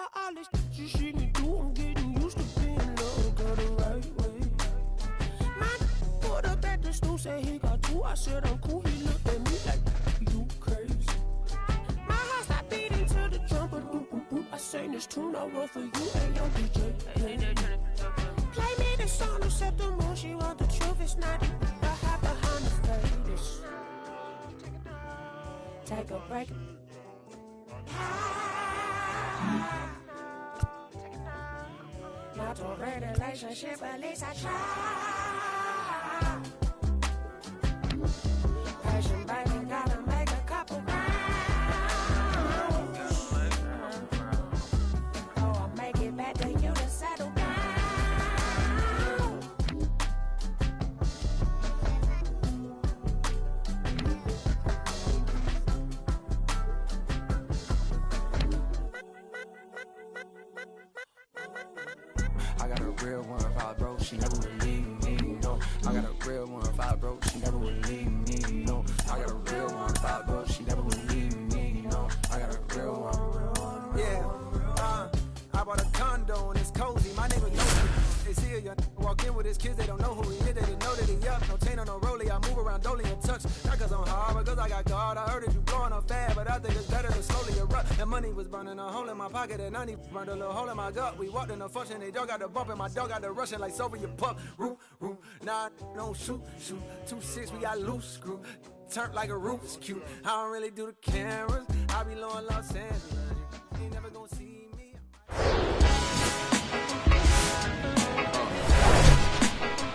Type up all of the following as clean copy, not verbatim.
for all this you see me do. I'm getting used to being loved the right way. My put up at the stool, said he got two. I said I'm cool. He looked at me like, you crazy. My heart stopped beating to the trumpet. Boop, boop, boop. I sang this tune, I wrote for you. Hey, yo, DJ. Play me the song, except the moon. She want the truth. It's not the hide behind the face. Take a break. Not a relationship, at least I try. Passion, baby, gotta make a couple rounds. Oh, I'll make it back to you to settle down. I got a real one, if I broke, she never would leave me, no. I got a real one, if I broke, she never would leave me, no. I got a real one, if I broke, she never would leave me, no. I got a real one. Yeah, I bought a condo and it's cozy. My neighbors know me. They see a young walk in with his kids, they don't know who he is. They didn't know that he up. No chain or no rollie. I move around dolly and touch. Not cause I'm hard, but cause I got God. I heard that you blowing up fast, but I think it's better to slowly erupt. That money was burning a hole in my pocket and 90 burned a little hole in my gut. We walked in the function, they dog got the bump and my dog got the rushing like Soviet pup. Root, root, nah, no shoot, shoot. 2-6, we got loose screw. Turned like a Rubik's Cube. I don't really do the cameras. I be low in Los Angeles. You ain't never gonna see me.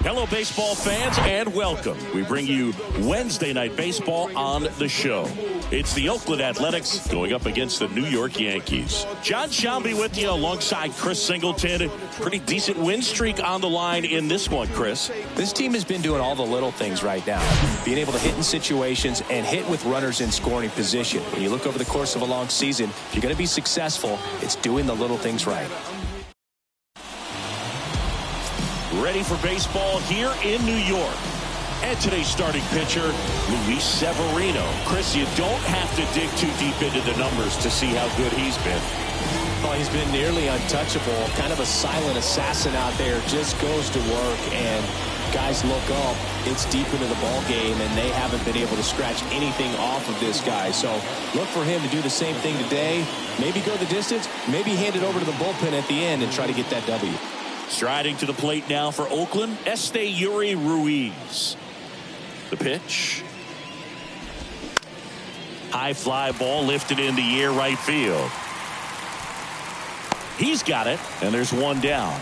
Hello, baseball fans, and welcome. We bring you Wednesday Night Baseball on the show. It's the Oakland Athletics going up against the New York Yankees. John Shelby with you alongside Chris Singleton. Pretty decent win streak on the line in this one, Chris. This team has been doing all the little things right now. Being able to hit in situations and hit with runners in scoring position. When you look over the course of a long season, if you're going to be successful, it's doing the little things right. Ready for baseball here in New York. And today's starting pitcher, Luis Severino. Chris, you don't have to dig too deep into the numbers to see how good he's been. Oh, he's been nearly untouchable. Kind of a silent assassin out there. Just goes to work, and guys look up. It's deep into the ball game, and they haven't been able to scratch anything off of this guy. So look for him to do the same thing today. Maybe go the distance. Maybe hand it over to the bullpen at the end and try to get that W. Striding to the plate now for Oakland, Yuri Ruiz. The pitch. High fly ball lifted in the air right field. He's got it, and there's one down.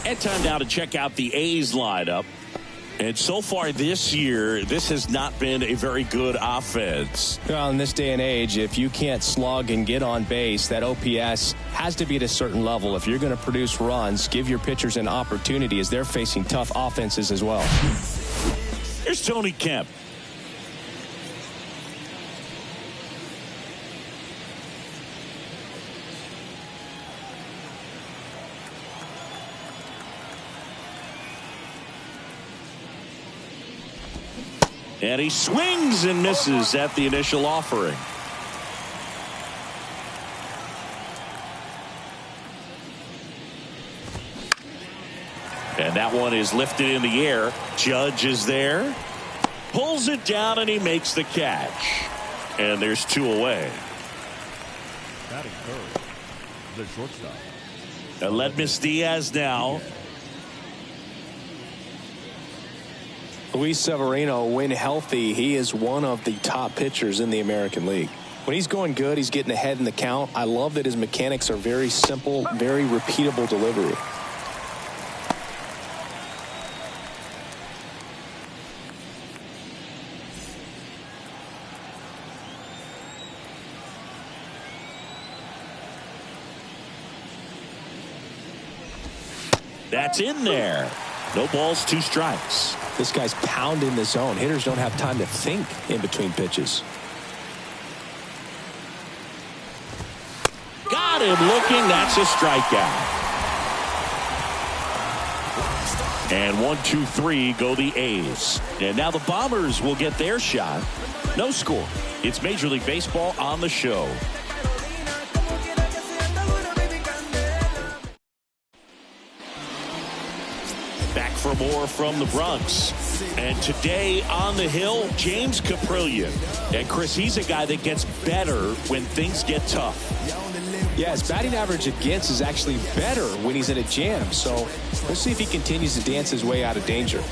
And time now to check out the A's lineup. And so far this year, this has not been a very good offense. Well, in this day and age, if you can't slug and get on base, that OPS has to be at a certain level. If you're going to produce runs, give your pitchers an opportunity as they're facing tough offenses as well. Here's Tony Kemp. And he swings and misses at the initial offering. And that one is lifted in the air. Judge is there. Pulls it down and he makes the catch. And there's two away. Batting third, the shortstop. Aledmys Diaz now. Luis Severino, when healthy, he is one of the top pitchers in the American League. When he's going good, he's getting ahead in the count. I love that his mechanics are very simple, very repeatable delivery. That's in there. No balls, 2 strikes. This guy's pounding the zone. Hitters don't have time to think in between pitches. Got him looking. That's a strikeout. And 1, 2, 3 go the A's. And now the Bombers will get their shot. No score. It's Major League Baseball on the show. Back for more from the Bronx. And today on the hill, James Caprillion. And Chris, he's a guy that gets better when things get tough. Yeah, his batting average against is actually better when he's in a jam. So we'll see if he continues to dance his way out of danger.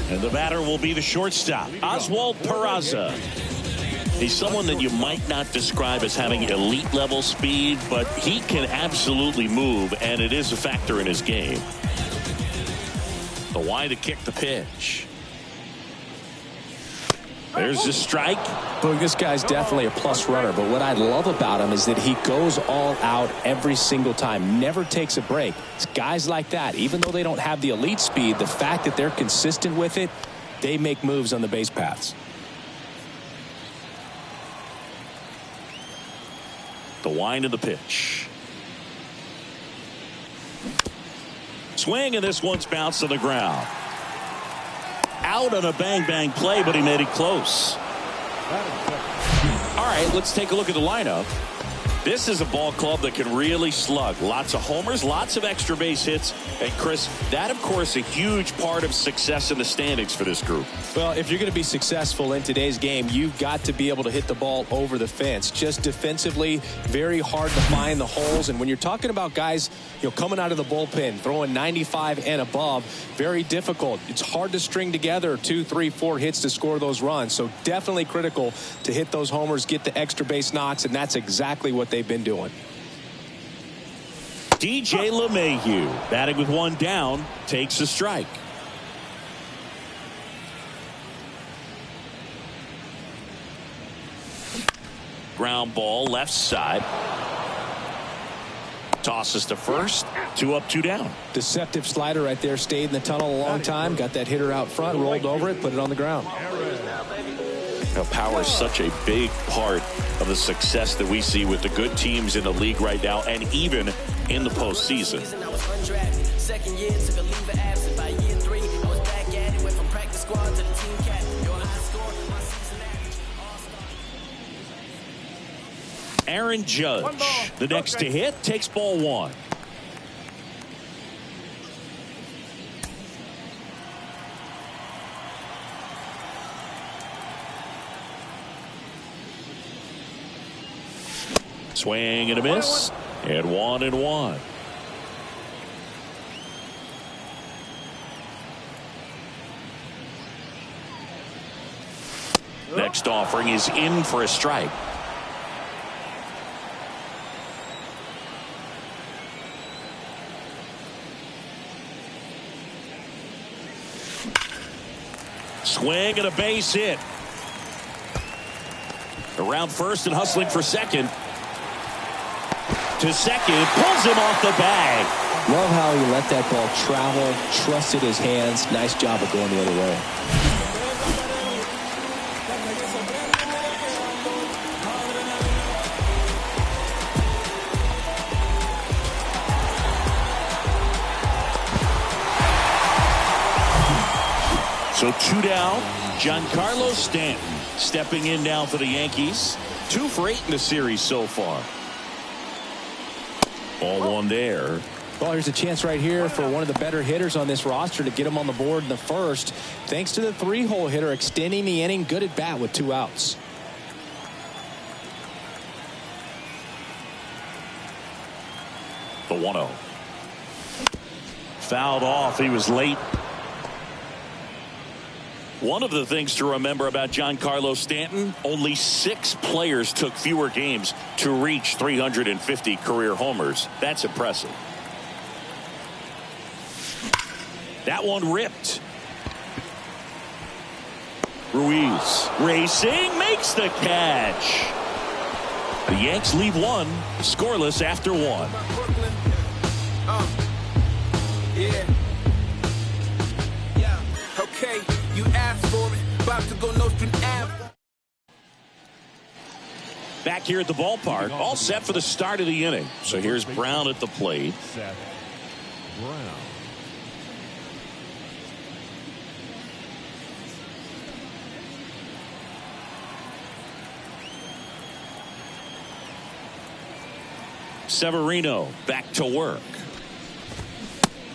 And the batter will be the shortstop, Oswald Peraza. He's someone that you might not describe as having elite level speed, but he can absolutely move, and it is a factor in his game. The wide to kick the pitch. There's the strike. Look, this guy's definitely a plus runner, but what I love about him is that he goes all out every single time, never takes a break. It's guys like that, even though they don't have the elite speed, the fact that they're consistent with it, they make moves on the base paths. The wind of the pitch. Swing, and this one's bounced to the ground. Out on a bang-bang play, but he made it close. All right, let's take a look at the lineup. This is a ball club that can really slug. Lots of homers, lots of extra base hits. And Chris, that of course a huge part of success in the standings for this group. Well, if you're going to be successful in today's game, you've got to be able to hit the ball over the fence. Just defensively, very hard to find the holes. And when you're talking about guys, coming out of the bullpen, throwing 95 and above, very difficult. It's hard to string together 2, 3, 4 hits to score those runs. So definitely critical to hit those homers, get the extra base knocks, and that's exactly what they've been doing. DJ LeMahieu, batting with one down, takes a strike. Ground ball left side. Tosses to first. 2 up, 2 down. Deceptive slider right there. Stayed in the tunnel a long time. Got that hitter out front. Rolled over it. Put it on the ground. Power is such a big part of the success that we see with the good teams in the league right now, and even in the postseason. Second year, took a leave of absence. By year 3, I was back at it. Went from practice squad to the team captain. Your high score, my season average. Aaron Judge, the next to hit, takes ball 1. Swing and a miss, and 1-1. Next offering is in for a strike. Swing and a base hit. Around first and hustling for second. To second, pulls him off the bag. Love how he let that ball travel, trusted his hands. Nice job of going the other way. So 2 down. Giancarlo Stanton stepping in now for the Yankees. 2 for 8 in the series so far. Ball 1 there. Well, here's a chance right here for one of the better hitters on this roster to get him on the board in the first. Thanks to the 3-hole hitter extending the inning. Good at bat with 2 outs. The 1-0. Fouled off. He was late. One of the things to remember about Giancarlo Stanton, only 6 players took fewer games to reach 350 career homers. That's impressive. That one ripped. Ruiz racing, makes the catch. The Yanks leave 1 scoreless after 1. Yeah. Okay. You asked for it. About to go Nostrum Ave. Back here at the ballpark, all set for the start of the inning. So here's Brown at the plate. Seth Brown. Severino back to work.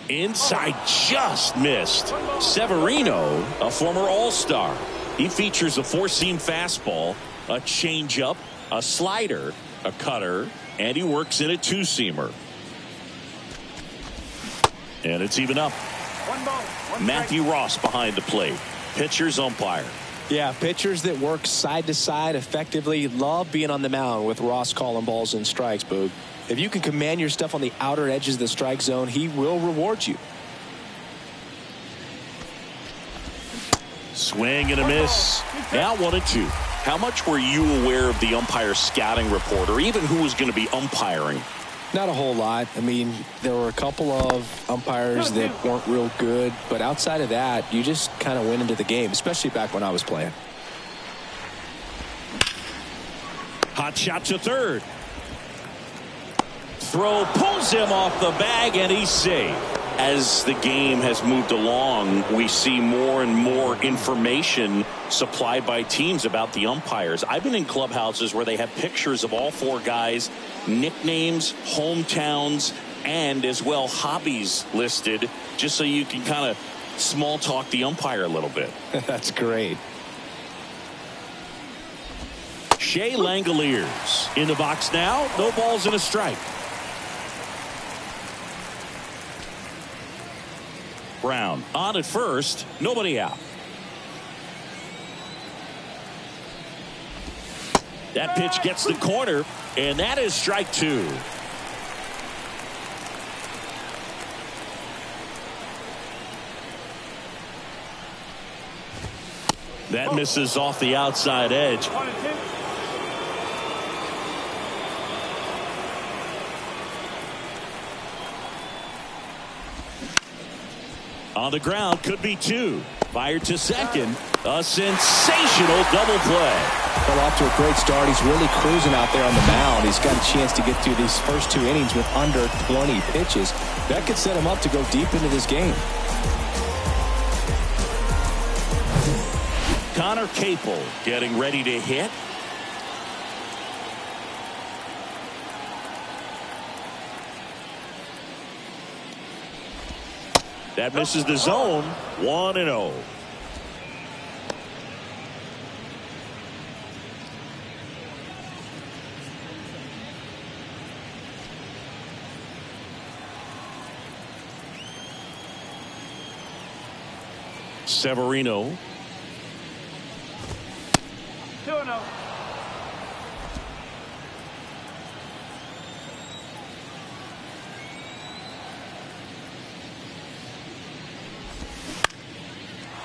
Inside, just missed. Severino, a former All-Star. He features a four-seam fastball, a changeup, a slider, a cutter, and he works in a two-seamer. And it's even up. Matthew Ross behind the plate. Pitcher's umpire. Yeah, pitchers that work side to side effectively love being on the mound with Ross calling balls and strikes, Boog. If you can command your stuff on the outer edges of the strike zone, he will reward you. Swing and a miss. Now 1-2. How much were you aware of the umpire scouting report, or even who was going to be umpiring? Not a whole lot. I mean, there were a couple of umpires that weren't real good, but outside of that, you just kind of went into the game, especially back when I was playing. Hot shot to third. Throw pulls him off the bag, and he's safe. As the game has moved along, we see more and more information supplied by teams about the umpires. I've been in clubhouses where they have pictures of all four guys, nicknames, hometowns, and as well hobbies listed, just so you can kind of small talk the umpire a little bit. That's great. Shea Langoliers in the box now. No balls and a strike. Brown on at first, nobody out. That pitch gets the corner, and that is strike two. That misses off the outside edge. On the ground, could be two. Fired to second. A sensational double play. Well, off to a great start. He's really cruising out there on the mound. He's got a chance to get through these first two innings with under 20 pitches. That could set him up to go deep into this game. Connor Capel getting ready to hit. That misses the zone. 1-0. Severino. 2-0.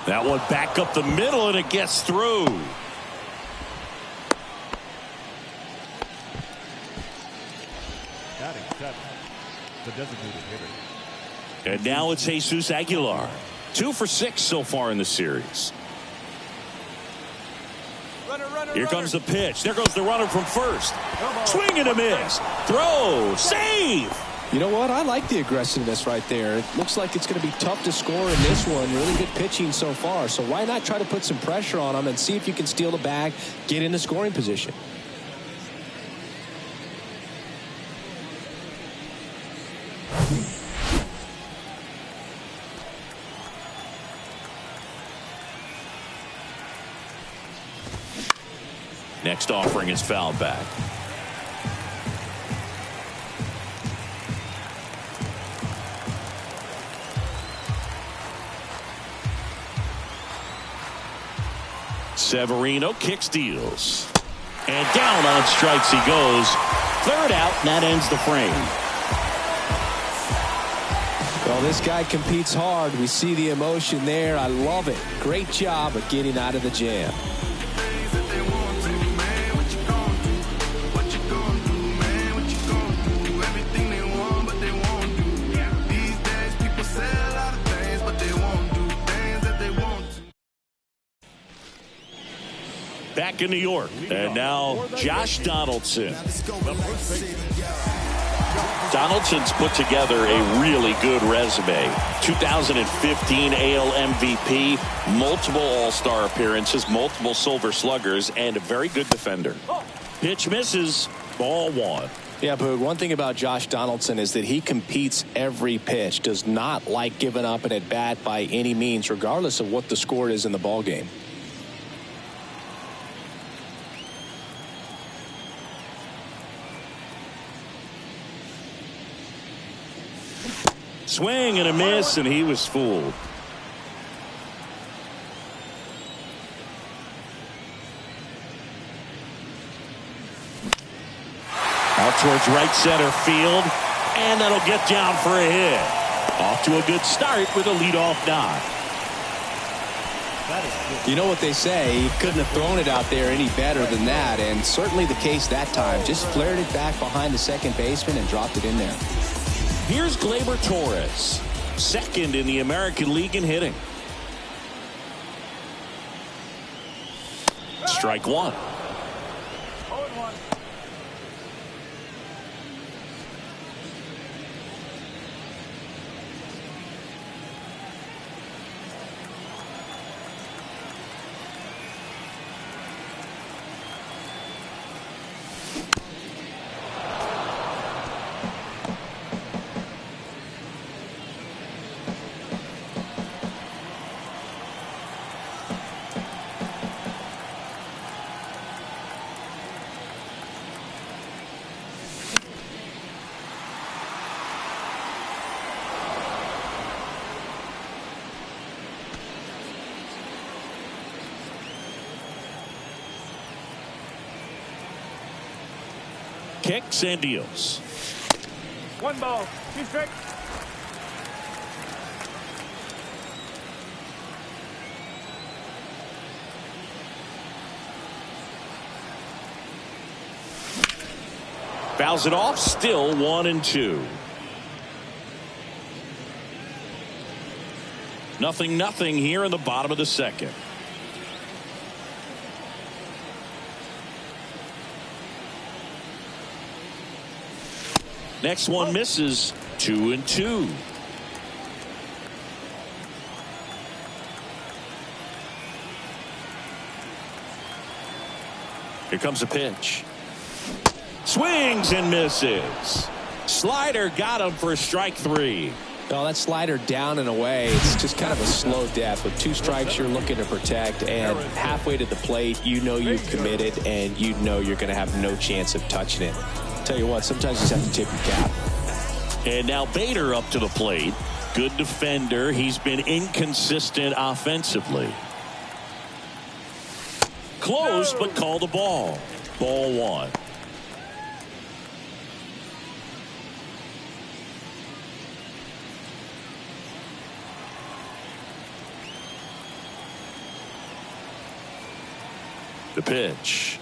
That one back up the middle, and it gets through. Batting seven, the designated hitter. And now it's Jesus Aguilar. 2 for 6 so far in the series. Here comes the pitch. There goes the runner from first. Swing and a miss. Throw. Save. You know what? I like the aggressiveness right there. It looks like it's going to be tough to score in this one. Really good pitching so far. So why not try to put some pressure on him and see if you can steal the bag, get in the scoring position. Next offering is fouled back. Severino kick steals. And down on strikes he goes. Third out, and that ends the frame. Well, this guy competes hard. We see the emotion there. I love it. Great job of getting out of the jam. Back in New York, and now Josh Donaldson. Donaldson's put together a really good resume. 2015 AL MVP, multiple All-Star appearances, multiple Silver Sluggers, and a very good defender. Pitch misses, ball one. Yeah, but one thing about Josh Donaldson is that he competes every pitch, does not like giving up an at-bat by any means, regardless of what the score is in the ball game. Swing and a miss, and he was fooled. Out towards right center field, and that'll get down for a hit. Off to a good start with a leadoff knock. You know what they say, he couldn't have thrown it out there any better than that, and certainly the case that time. Just flared it back behind the second baseman and dropped it in there. Here's Gleyber Torres, second in the American League in hitting. Strike one. Kicks and deals. 1 ball, 2 strikes. Fouls it off, still 1-2. 0-0 here in the bottom of the second. Next one misses. 2-2. Here comes a pitch. Swings and misses. Slider got him for strike 3. Well, that slider down and away, it's just kind of a slow death. With 2 strikes, you're looking to protect, and halfway to the plate, you know you've committed, and you know you're going to have no chance of touching it. Tell you what, sometimes you just have to tip your cap. And now Bader up to the plate. Good defender. He's been inconsistent offensively. Close, but called the ball. Ball 1. The pitch.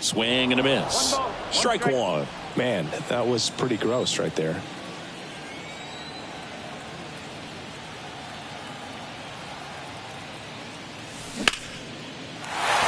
Swing and a miss. Strike 1. Man, that was pretty gross right there.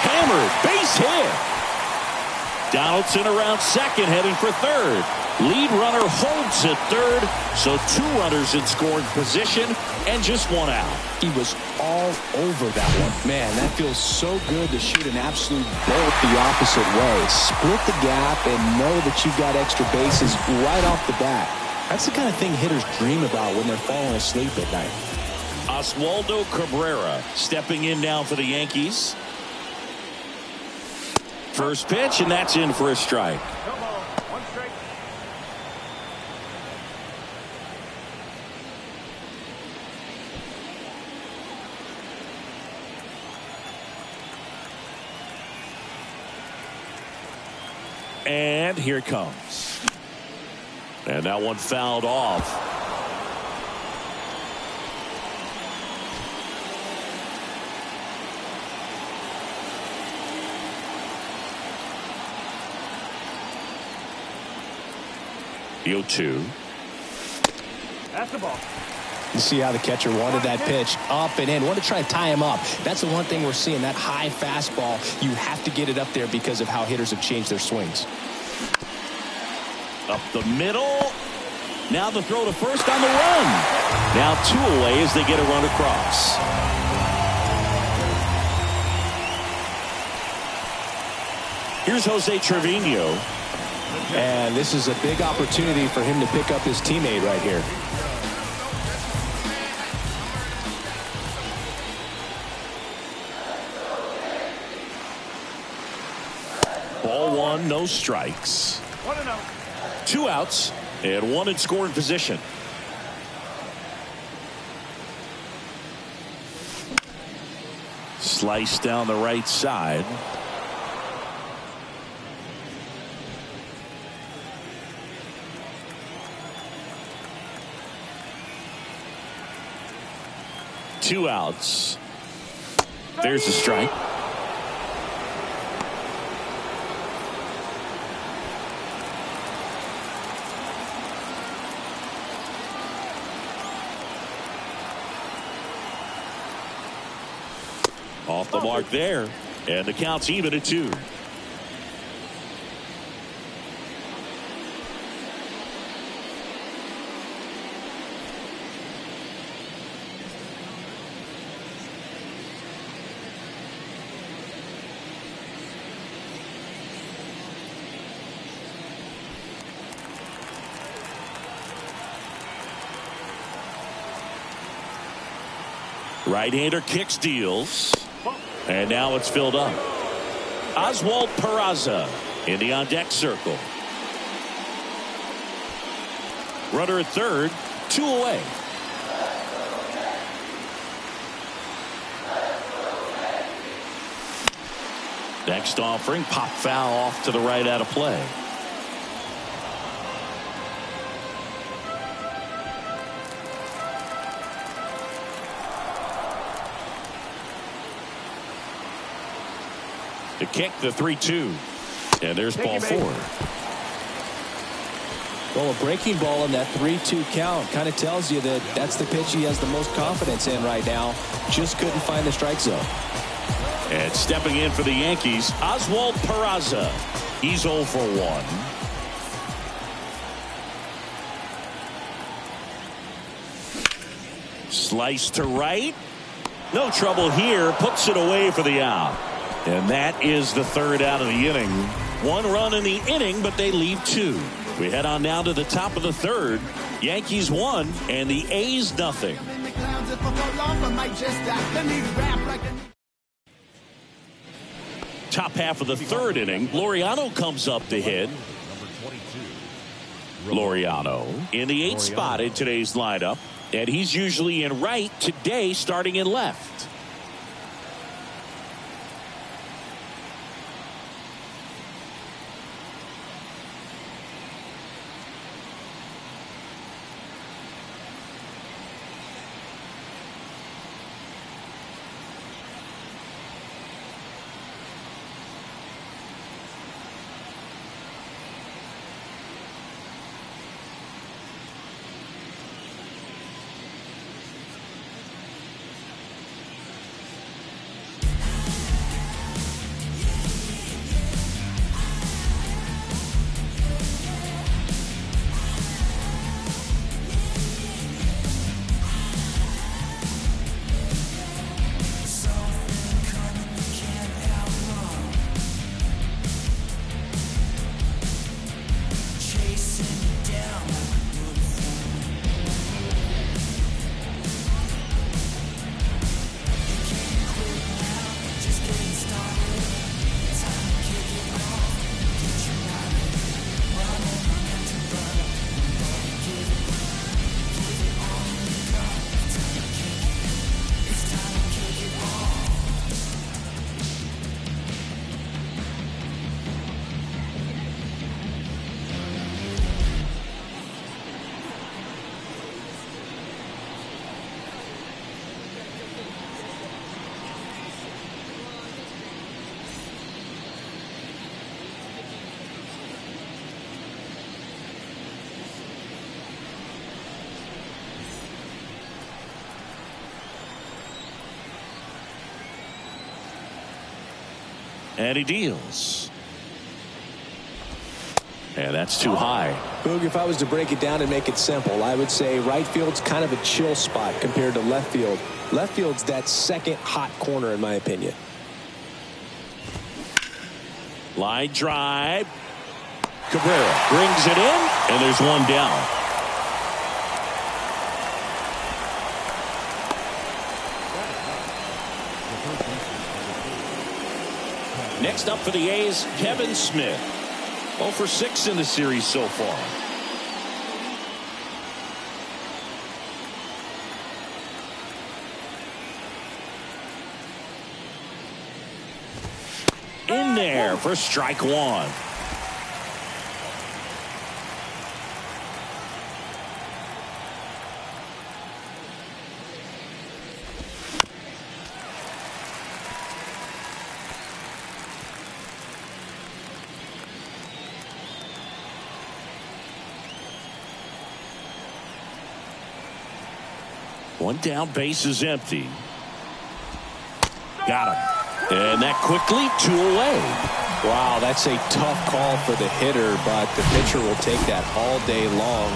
Hammered, base hit. Donaldson around second, heading for third. Lead runner holds at third, so 2 runners in scoring position and just 1 out. He was all over that one. Man, that feels so good to shoot an absolute bolt the opposite way. Split the gap and know that you've got extra bases right off the bat. That's the kind of thing hitters dream about when they're falling asleep at night. Oswaldo Cabrera stepping in now for the Yankees. First pitch, and that's in for a strike. No ball, 1 strike. And here it comes. And that one fouled off. The 0-2. That's the ball. You see how the catcher wanted that pitch up and in. Wanted to try and tie him up. That's the one thing we're seeing, that high fastball. You have to get it up there because of how hitters have changed their swings. Up the middle. Now the throw to first on the run. Now 2 away as they get a run across. Here's Jose Trevino. And this is a big opportunity for him to pick up his teammate right here. Ball one, no strikes. 2 outs and 1 in scoring position. Slice down the right side. Two outs. There's the strike. Off the mark there, and the count's even at 2. Right-hander kicks, deals. And now it's filled up. Oswald Peraza in the on-deck circle. Runner at third, 2 away. Next offering, pop foul off to the right out of play. The kick, the 3-2. And there's ball 4. Well, a breaking ball in that 3-2 count kind of tells you that that's the pitch he has the most confidence in right now. Just couldn't find the strike zone. And stepping in for the Yankees, Oswald Peraza. He's 0 for 1. Slice to right. No trouble here. Puts it away for the out. And that is the 3rd out of the inning. 1 run in the inning, but they leave 2. We head on now to the top of the 3rd. Yankees 1 and the A's nothing. Top half of the 3rd inning. Laureano comes up to hit. Laureano in the 8th spot in today's lineup. And he's usually in right, today starting in left. And he deals. And that's too high. Boog, if I was to break it down and make it simple, I would say right field's kind of a chill spot compared to left field. Left field's that second hot corner in my opinion. Line drive. Cabrera brings it in, and there's one down. Next up for the A's, Kevin Smith. 0 for 6 in the series so far. In there for strike one. One down, base is empty. Got him. And that quickly, 2 away. Wow, that's a tough call for the hitter, but the pitcher will take that all day long.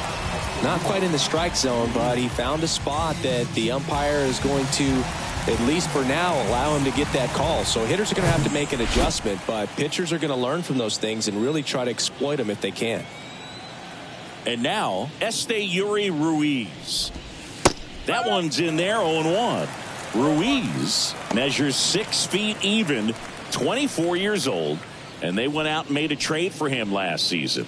Not quite in the strike zone, but he found a spot that the umpire is going to, at least for now, allow him to get that call. So hitters are going to have to make an adjustment, but pitchers are going to learn from those things and really try to exploit them if they can. And now, Esteury Ruiz. That one's in there, 0-1. Ruiz measures 6 feet even, 24 years old, and they went out and made a trade for him last season.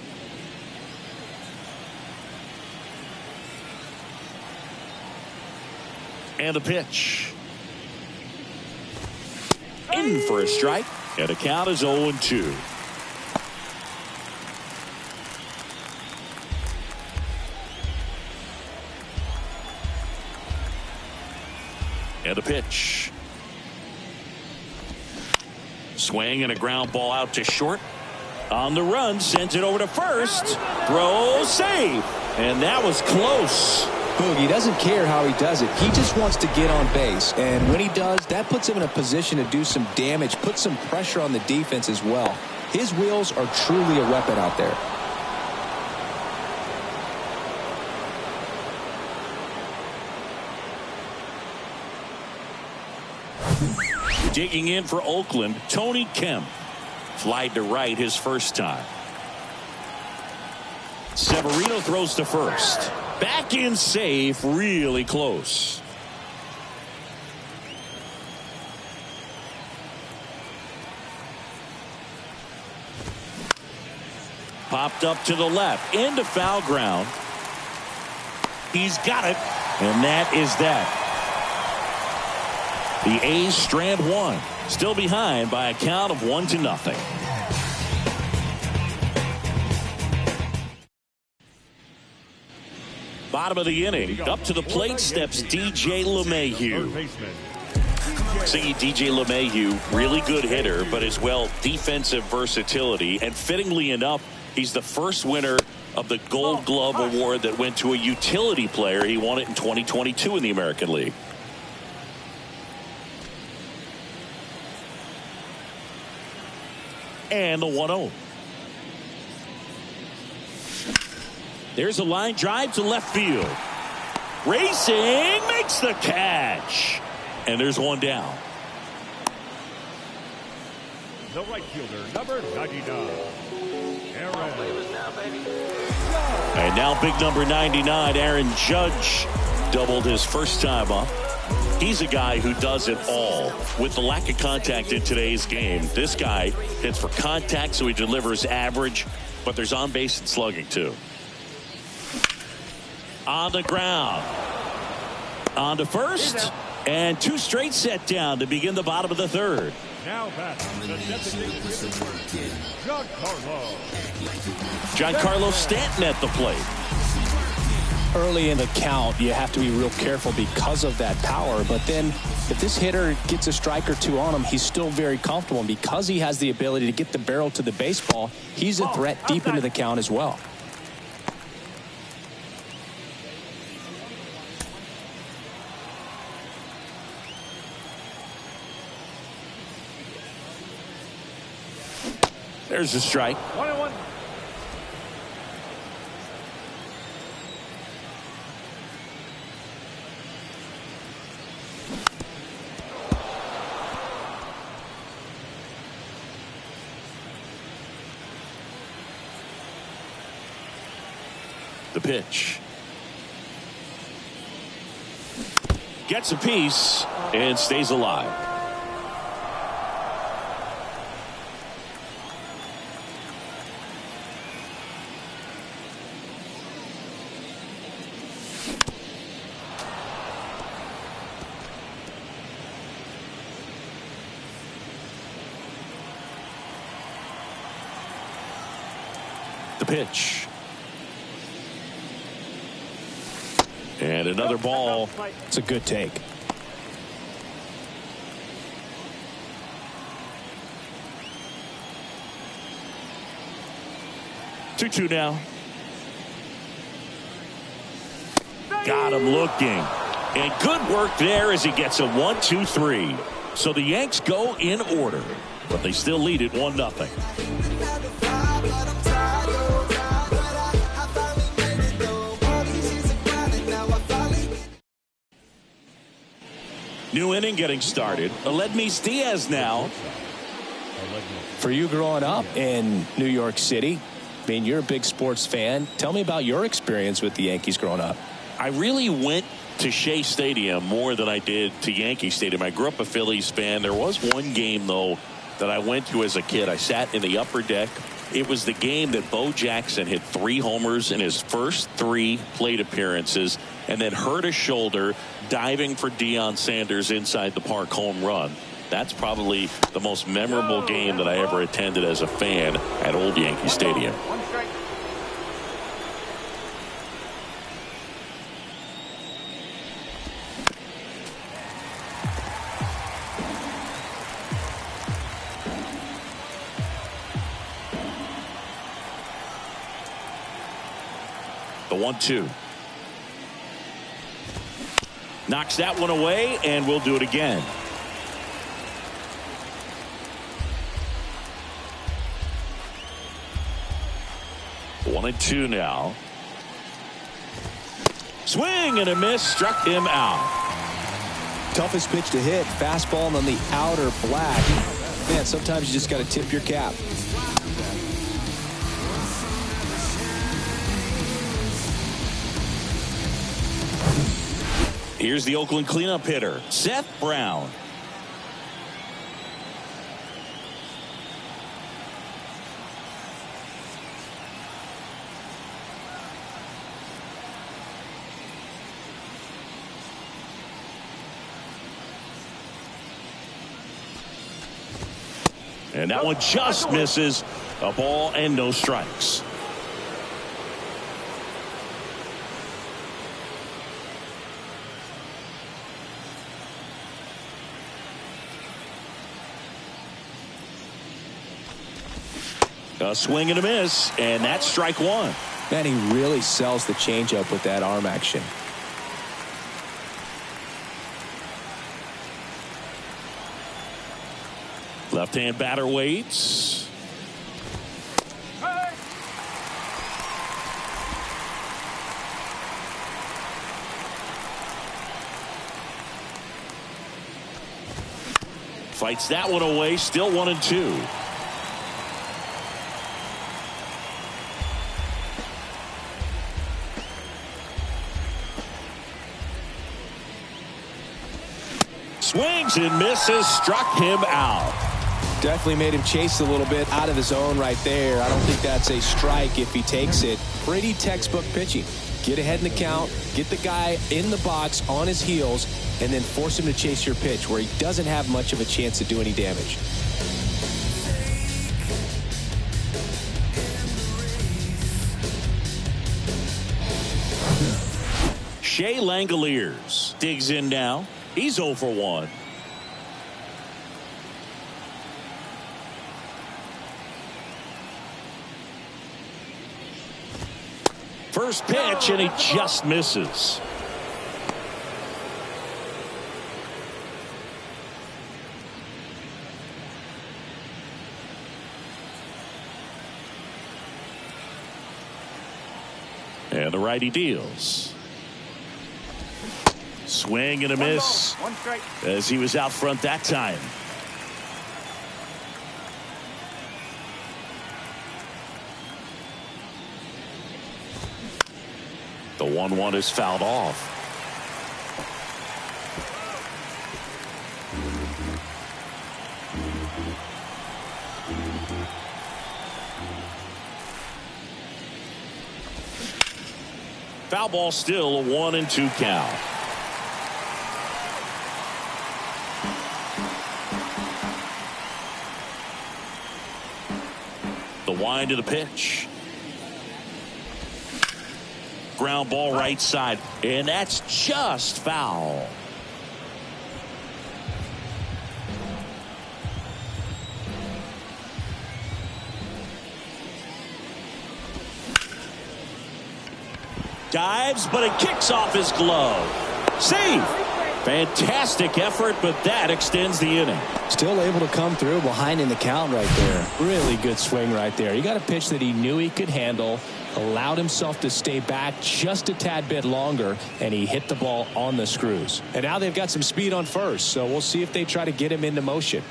And a pitch. In for a strike, and the count is 0-2. And a pitch. Swing and a ground ball out to short. On the run, sends it over to first. Throw, save. And that was close. Boogie doesn't care how he does it. He just wants to get on base. And when he does, that puts him in a position to do some damage, put some pressure on the defense as well. His wheels are truly a weapon out there. Digging in for Oakland, Tony Kemp. Flied to right his first time. Severino throws to first. Back in safe, really close. Popped up to the left, into foul ground. He's got it, and that is that. The A's strand one, still behind by a count of 1-0. Bottom of the inning, up to the plate steps DJ LeMahieu. See, DJ LeMahieu, really good hitter, but as well defensive versatility. And fittingly enough, he's the first winner of the Gold Glove Award that went to a utility player. He won it in 2022 in the American League. And the 1-0. There's a line drive to left field. Racing, makes the catch. And there's one down. The right fielder, number 99. And now big number 99, Aaron Judge, doubled his first time up. He's a guy who does it all. With the lack of contact in today's game, this guy hits for contact, so he delivers average, but there's on base and slugging too. On the ground. On to first, and 2 straight set down to begin the bottom of the third. Now back, the designated Giancarlo. Giancarlo Stanton at the plate. Early in the count, you have to be real careful because of that power. But then if this hitter gets a strike or two on him, he's still very comfortable. And because he has the ability to get the barrel to the baseball, he's a threat deep into the count as well. There's a strike. 1-1. The pitch. Gets a piece and stays alive. The pitch. And another ball. It's a good take. Two now. Got him looking. And good work there as he gets a 1-2-3. So the Yanks go in order, but they still lead it 1-0. New inning getting started. Aledmys Diaz now. For you growing up in New York City, I mean, you're a big sports fan. Tell me about your experience with the Yankees growing up. I really went to Shea Stadium more than I did to Yankee Stadium. I grew up a Phillies fan. There was one game, though, that I went to as a kid. I sat in the upper deck. It was the game that Bo Jackson hit 3 homers in his first 3 plate appearances and then hurt his shoulder diving for Deion Sanders' inside the park home run. That's probably the most memorable game that I ever attended as a fan at Old Yankee Stadium. The 1-2. Knocks that one away, and we'll do it again. One and 2 now. Swing and a miss, struck him out. Toughest pitch to hit, fastball on the outer black. Man, sometimes you just got to tip your cap. Here's the Oakland cleanup hitter, Seth Brown. And that one just misses. A ball and no strikes. A swing and a miss, and that's strike 1. Man, he really sells the changeup with that arm action. Left-hand batter waits. Fights that one away, still 1 and 2. Swings and misses, struck him out. Definitely made him chase a little bit out of his zone right there. I don't think that's a strike if he takes it. Pretty textbook pitching. Get ahead in the count, get the guy in the box on his heels, and then force him to chase your pitch where he doesn't have much of a chance to do any damage. Shea Langoliers digs in now. He's 0 for 1. First pitch, and he just misses. And the righty deals. Swing and a miss as he was out front that time. 1-1 is fouled off. Foul ball, still a 1-2 count. The wind of the pitch. Ground ball right side, and that's just foul. Dives, but it kicks off his glove. Save! Fantastic effort, but that extends the inning. Still able to come through behind in the count right there. Really good swing right there. He got a pitch that he knew he could handle, allowed himself to stay back just a tad bit longer, and he hit the ball on the screws. And now they've got some speed on first, so we'll see if they try to get him into motion.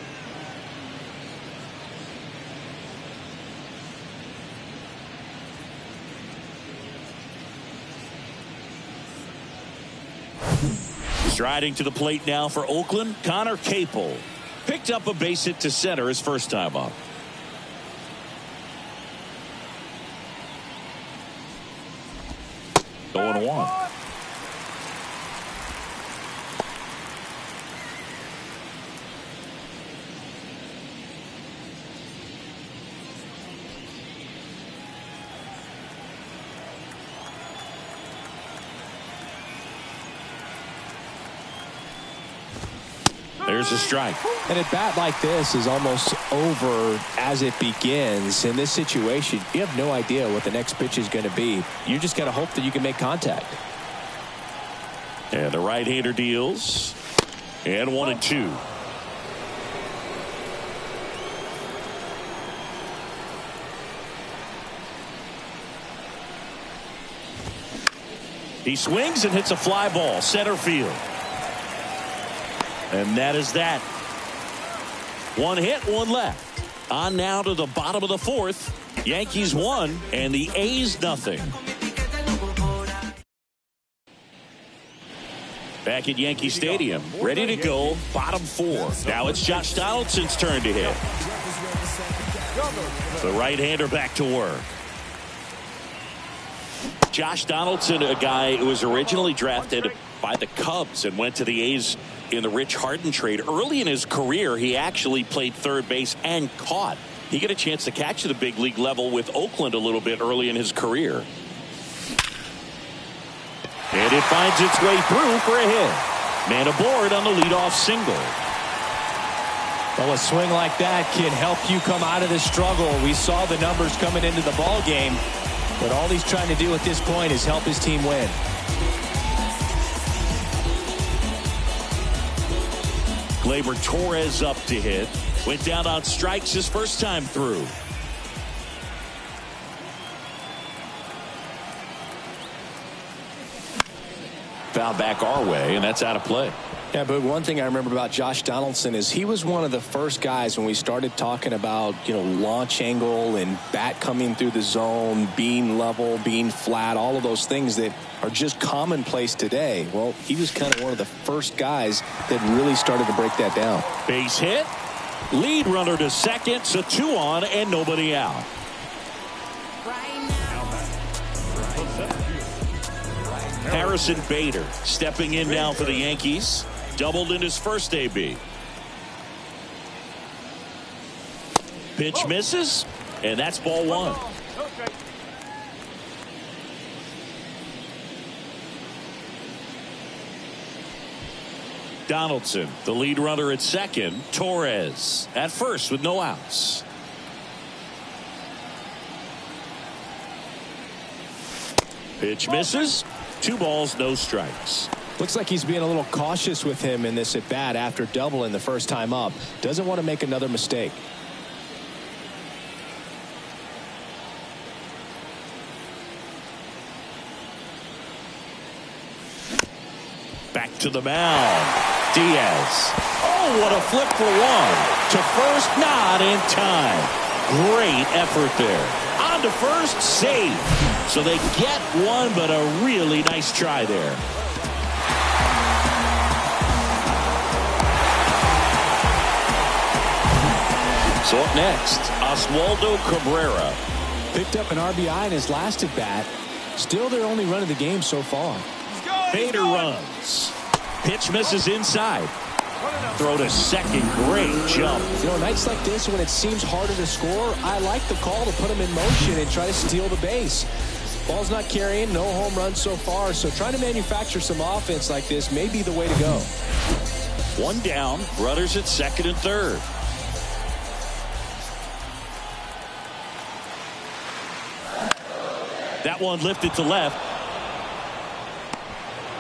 Striding to the plate now for Oakland, Connor Capel. Picked up a base hit to center his first time up. Going 1. There's a strike. And a bat like this is almost over as it begins. In this situation, you have no idea what the next pitch is going to be. You just got to hope that you can make contact. And the right-hander deals. And 1-2. He swings and hits a fly ball center field. And that is that. 1 hit, 1 left. On now to the bottom of the 4th. Yankees 1 and the A's nothing. Back at Yankee Stadium, ready to go, bottom 4. Now it's Josh Donaldson's turn to hit. The right-hander back to work. Josh Donaldson, a guy who was originally drafted by the Cubs and went to the A's in the Rich Harden trade. Early in his career, he actually played third base and caught. He got a chance to catch at the big league level with Oakland a little bit early in his career. And it finds its way through for a hit. Man aboard on the leadoff single. Well, a swing like that can help you come out of the struggle. We saw the numbers coming into the ball game, but all he's trying to do at this point is help his team win. Gleyber Torres up to hit. Went down on strikes his first time through. Foul back our way, and that's out of play. Yeah, but one thing I remember about Josh Donaldson is he was one of the first guys when we started talking about, launch angle and bat coming through the zone, being level, being flat, all of those things that are just commonplace today. Well, he was kind of one of the first guys that really started to break that down. Base hit. Lead runner to second, so 2 on and nobody out. Harrison Bader stepping in now for the Yankees. Doubled in his first AB. Pitch misses, and that's ball 1. Donaldson, the lead runner at second. Torres at first with no outs. Pitch misses. 2 balls, no strikes. Looks like he's being a little cautious with him in this at bat after doubling the first time up. Doesn't want to make another mistake. Back to the mound. Diaz. Oh, what a flip for 1. To first, not in time. Great effort there. on to first, save. So they get one, but a really nice try there. So up next, Oswaldo Cabrera. Picked up an RBI in his last at bat. Still their only run of the game so far. Bader runs. Pitch misses inside. Throw to second. Great jump. You know, nights like this when it seems harder to score, I like the call to put him in motion and try to steal the base. Ball's not carrying, no home runs so far, so trying to manufacture some offense like this may be the way to go. One down, runners at second and third. That one lifted to left.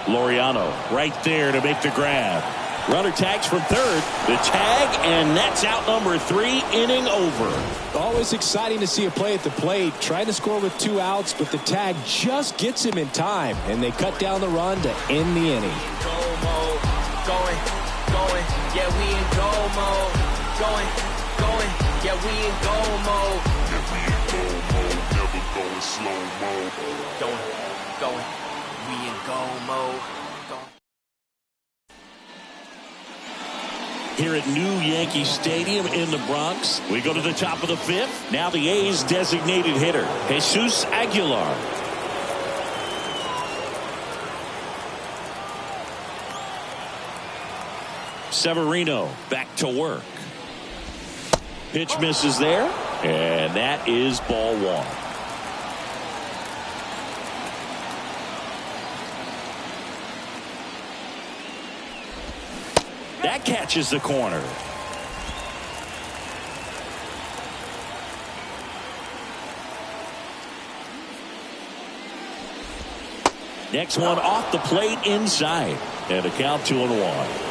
Laureano right there to make the grab. Runner tags from third. The tag, and that's out number 3, inning over. Always exciting to see a play at the plate. Trying to score with 2 outs, but the tag just gets him in time, and they cut down the run to end the inning. Go mode, going, yeah, we in go mode. Going, yeah, we in go mode. Never going slow mode. Going, we in go mode. Here at New Yankee Stadium in the Bronx, we go to the top of the 5th. Now the A's designated hitter, Jesus Aguilar. Severino back to work. Pitch misses there, and that is ball 1. That catches the corner. Next one off the plate inside. And a count 2-1.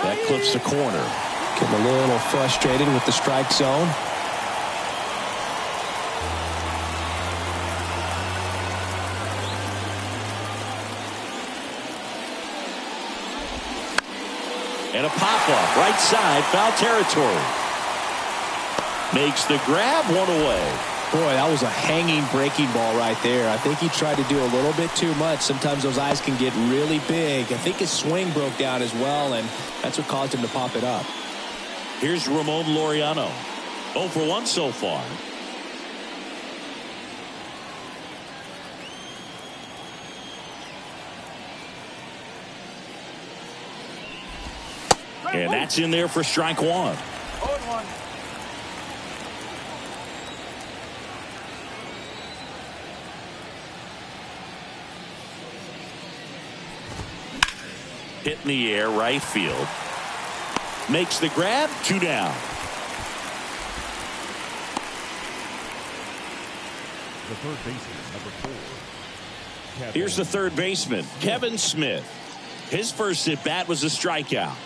That clips the corner. Getting a little frustrated with the strike zone. And a pop-up right side, foul territory. Makes the grab, 1 away. Boy, that was a hanging breaking ball right there. I think he tried to do a little bit too much. Sometimes those eyes can get really big. I think his swing broke down as well, and that's what caused him to pop it up. Here's Ramon Laureano. 0 for 1 so far. And that's in there for strike 1. Hit in the air, right field. Makes the grab, 2 down. The third baseman, number 4. Here's the third baseman, Kevin Smith. His first at bat was a strikeout.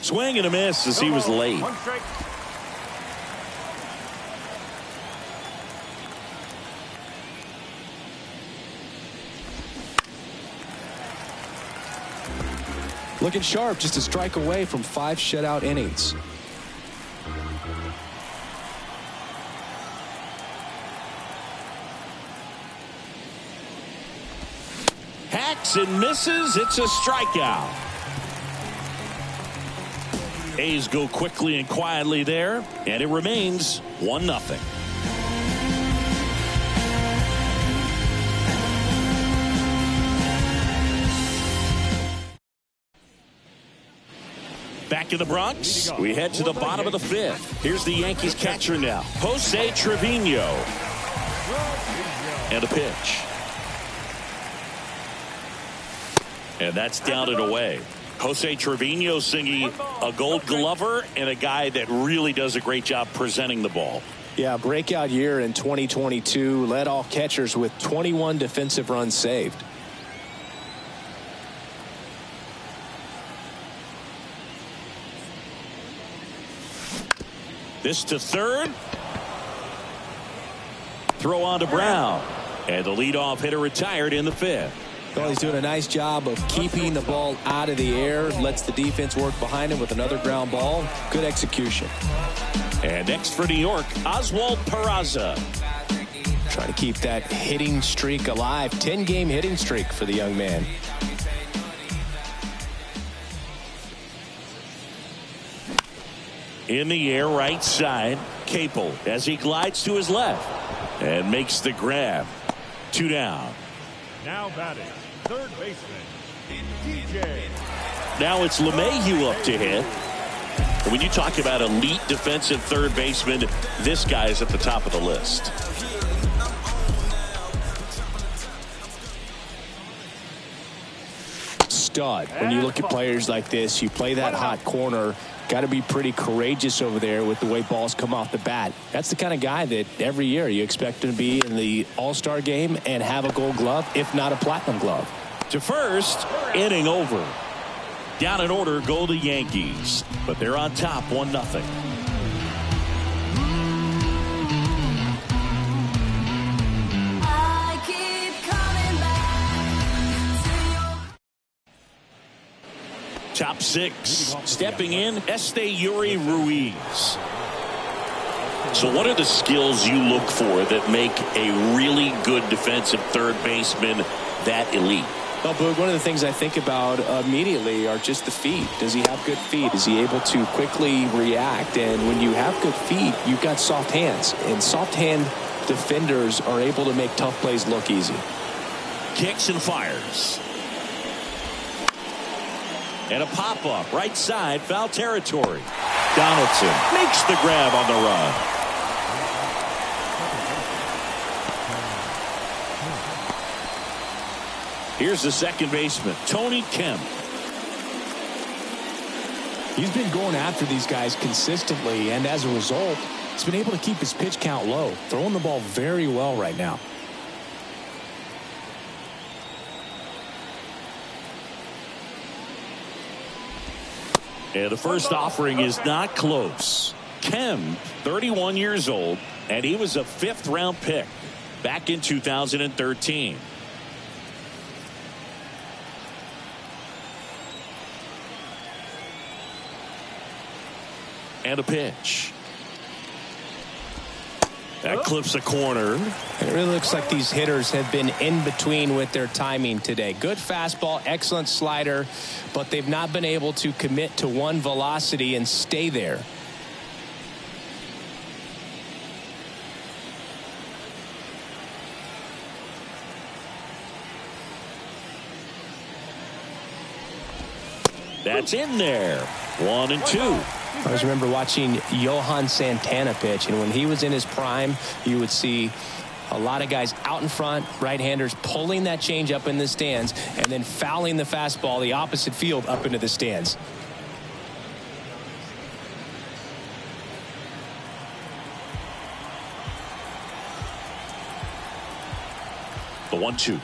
Swing and a miss as he was late. Looking sharp, just a strike away from 5 shutout innings. Hacks and misses. It's a strikeout. A's go quickly and quietly there, and it remains 1-0. Back in the Bronx, we head to the bottom of the 5th. Here's the Yankees catcher now, Jose Trevino. And a pitch. And that's down and away. Jose Trevino singing a Gold Glover and a guy that really does a great job presenting the ball. Yeah, breakout year in 2022. Led all catchers with 21 defensive runs saved. This to third. Throw on to Brown. And the leadoff hitter retired in the 5th. Well, he's doing a nice job of keeping the ball out of the air. Lets the defense work behind him with another ground ball. Good execution. And next for New York, Oswald Peraza. Trying to keep that hitting streak alive. 10-game hitting streak for the young man. In the air, right side. Capel as he glides to his left. And makes the grab. 2 down. Now batting, third baseman, DJ. Now it's LeMahieu up to hit. And when you talk about elite defensive third baseman, this guy is at the top of the list. Stud. When you look at players like this, you play that hot corner. Got to be pretty courageous over there with the way balls come off the bat. That's the kind of guy that every year you expect him to be in the All-Star game and have a Gold Glove, if not a Platinum Glove. To first, inning over. Down in order go the Yankees, but they're on top 1-0. Top 6, stepping in, Esteury Ruiz. So what are the skills you look for that make a really good defensive third baseman that elite? Well, Boog, one of the things I think about immediately are just the feet. Does he have good feet? Is he able to quickly react? And when you have good feet, you've got soft hands. And soft hand defenders are able to make tough plays look easy. Kicks and fires. And a pop-up, right side, foul territory. Donaldson makes the grab on the run. Here's the second baseman, Tony Kemp. He's been going after these guys consistently, and as a result, he's been able to keep his pitch count low, throwing the ball very well right now. And the first offering is not close. Kemp, 31 years old, and he was a 5th-round pick back in 2013. And a pitch. That clips a corner. It really looks like these hitters have been in between with their timing today. Good fastball, excellent slider, but they've not been able to commit to one velocity and stay there. That's in there. 1-2. I always remember watching Johan Santana pitch, and when he was in his prime, you would see a lot of guys out in front, right-handers pulling that change up in the stands and then fouling the fastball the opposite field up into the stands. The 1-2.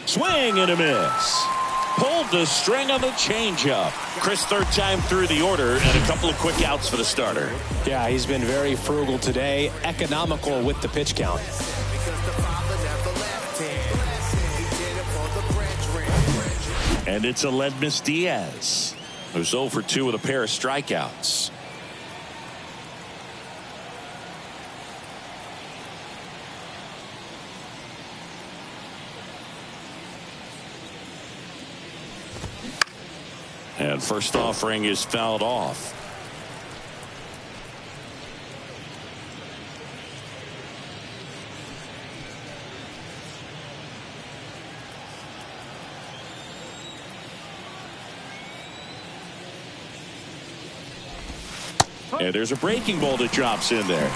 Swing and a miss. Pulled the string on the changeup. Chris, third time through the order, and a couple of quick outs for the starter. Yeah, he's been very frugal today, economical with the pitch count. And it's Aledmys Diaz, who's 0 for 2 with a pair of strikeouts. And first offering is fouled off. And there's a breaking ball that drops in there.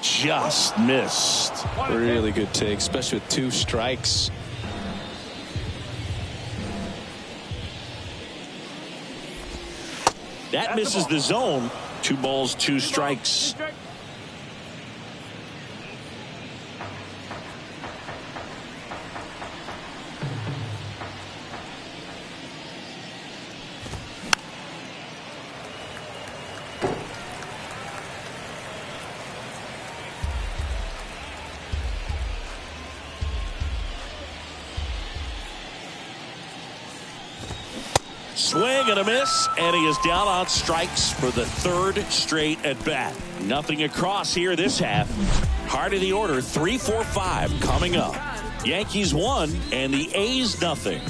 Just missed. Really good take, especially with 2 strikes. That misses the zone. 2 balls, 2 strikes. Swing and a miss, and he is down on strikes for the third straight at bat. Nothing across here this half. Heart of the order, 3-4-5 coming up. Yankees 1 and the A's nothing.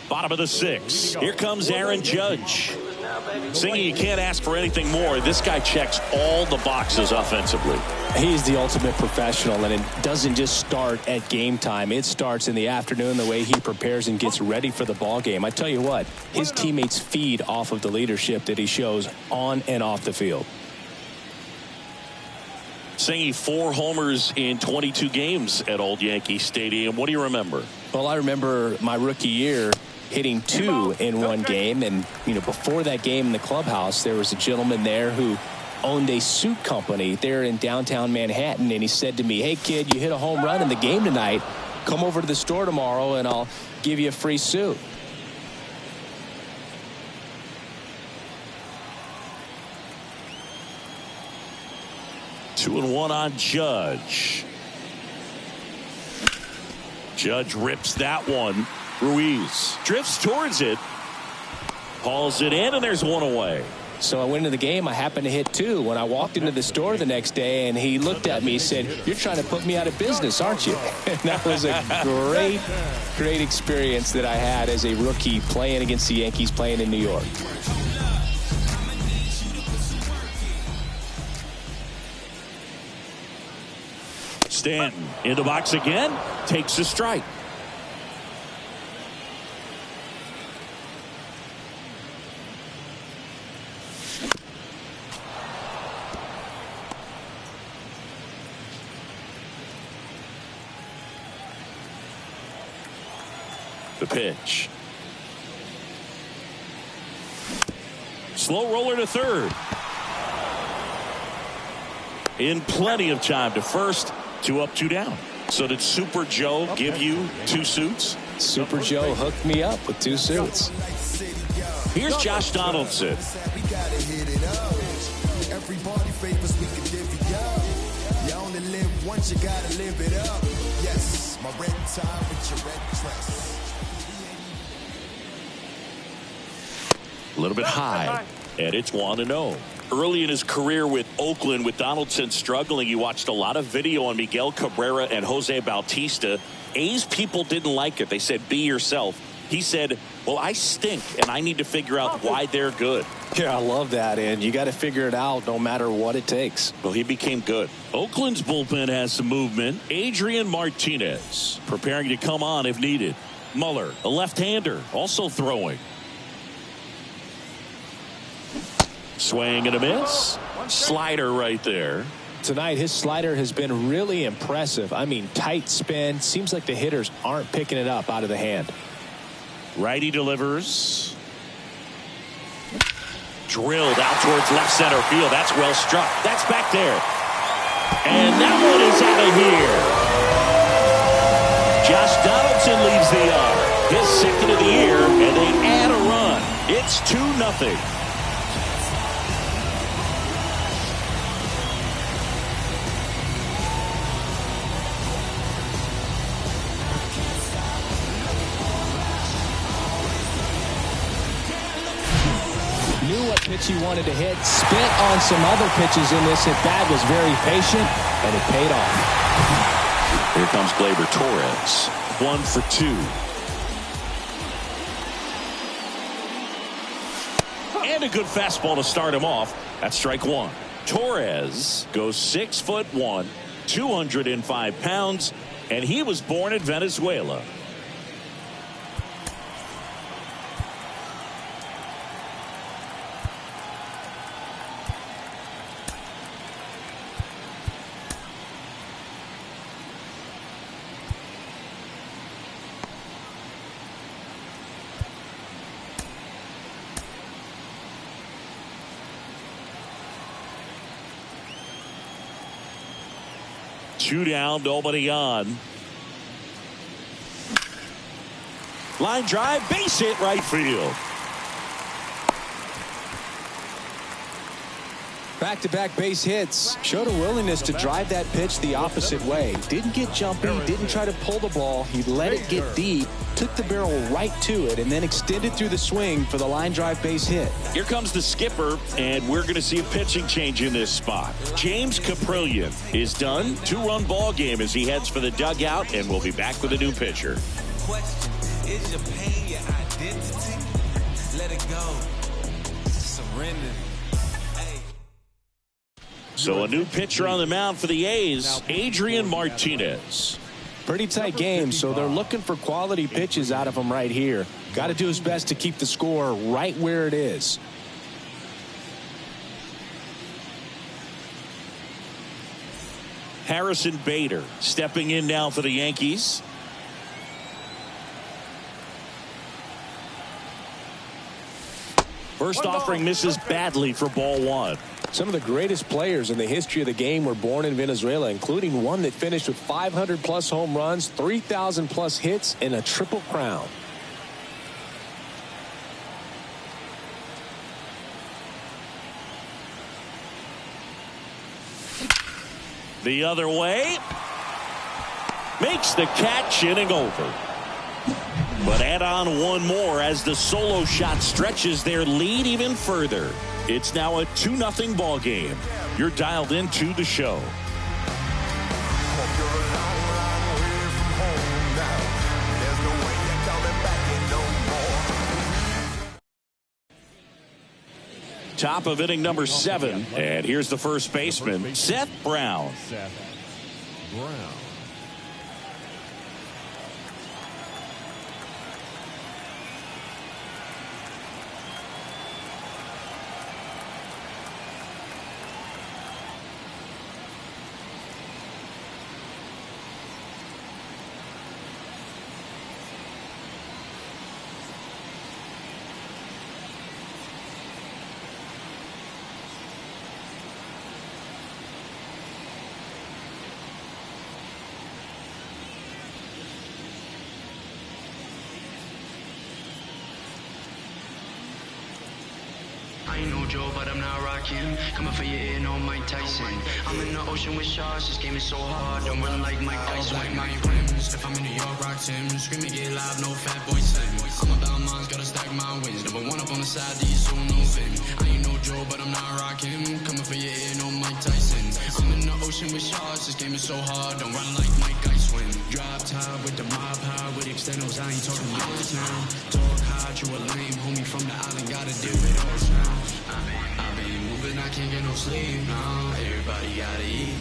Bottom of the 6th. Here comes Aaron Judge. Singy, you can't ask for anything more. This guy checks all the boxes offensively. He's the ultimate professional, and it doesn't just start at game time. It starts in the afternoon, the way he prepares and gets ready for the ball game. I tell you what, his teammates feed off of the leadership that he shows on and off the field. Singy, 4 homers in 22 games at Old Yankee Stadium. What do you remember? Well, I remember my rookie year hitting 2 in one game, and before that game in the clubhouse, there was a gentleman there who owned a suit company there in downtown Manhattan, and he said to me, "Hey kid, you hit a home run in the game tonight, come over to the store tomorrow and I'll give you a free suit." Two and one on Judge. Judge rips that one. Ruiz drifts towards it, hauls it in, and there's one away. So I went into the game. I happened to hit 2 when I walked into the store the next day, and he looked at me and said, "You're trying to put me out of business, aren't you?" And that was a great experience that I had as a rookie playing against the Yankees, playing in New York. Stanton in the box again, takes a strike. The pitch. Slow roller to third. In plenty of time to first. 2 up, 2 down. So did Super Joe give you 2 suits? Super Joe hooked me up with 2 suits. Here's Josh Donaldson. Everybody favors we can divvy up. You only live once, you gotta live it up. Yes, my red tie with your red dress. A little bit high, and it's 1-0. Early in his career with Oakland, with Donaldson struggling, he watched a lot of video on Miguel Cabrera and Jose Bautista. A's people didn't like it. They said, "Be yourself." He said, "Well, I stink, and I need to figure out why they're good." Yeah, I love that, and you got to figure it out no matter what it takes. Well, he became good. Oakland's bullpen has some movement. Adrian Martinez preparing to come on if needed. Muller, a left-hander, also throwing. Swing and a miss. Slider right there. Tonight, his slider has been really impressive. I mean, tight spin. Seems like the hitters aren't picking it up out of the hand. Righty delivers. Drilled out towards left center field. That's well struck. That's back there. And that one is out of here. Josh Donaldson leads the yard. His second of the year, and they add a run. It's 2-0. Knew what pitch he wanted to hit, spit on some other pitches in this at bat, was very patient, and it paid off. Here comes Gleyber Torres, 1 for 2. And a good fastball to start him off. That's strike 1. Torres goes 6'1", 205 pounds, and he was born in Venezuela. Two down, nobody on. Line drive, base hit, right field. Back-to-back base hits. Showed a willingness to drive that pitch the opposite way. Didn't get jumpy, didn't try to pull the ball. He let it get deep, took the barrel right to it, and then extended through the swing for the line drive base hit. Here comes the skipper, and we're going to see a pitching change in this spot. James Caprillion is done. 2-run ball game as he heads for the dugout, and we'll be back with a new pitcher. Question, is your pain your identity? Let it go. Surrender. So a new pitcher on the mound for the A's, Adrian Martinez. Pretty tight game, so they're looking for quality pitches out of him right here. Got to do his best to keep the score right where it is. Harrison Bader stepping in now for the Yankees. First offering misses badly for ball one. Some of the greatest players in the history of the game were born in Venezuela, including one that finished with 500-plus home runs, 3,000-plus hits, and a triple crown. The other way. Makes the catch, inning over. But add on one more as the solo shot stretches their lead even further. It's now a 2-0 ball game. You're dialed into the show. Top of inning number 7. And here's the first baseman, Seth Brown. Seth Brown. I ain't no Joe, but I'm not rocking. Coming for your ear, no Mike Tyson. I'm in the ocean with sharks, this game is so hard. Don't run like Mike Tyson. Like my rims, if I'm in New York, rock Tim. Screaming, get live, no fat boy slim. I'm about mines, gotta stack my wins. Number one up on the side, these so no fin. I ain't no Joe, but I'm not rocking. Coming for your ear, no Mike Tyson. I'm in the ocean with sharks, this game is so hard. Don't run like Mike Tyson. Drop top with the mob high, with externals, I ain't talking yours now. Talk hard, you a lame homie from the island, gotta deal with all now. I've been moving, I can't get no sleep, nah. Everybody gotta eat.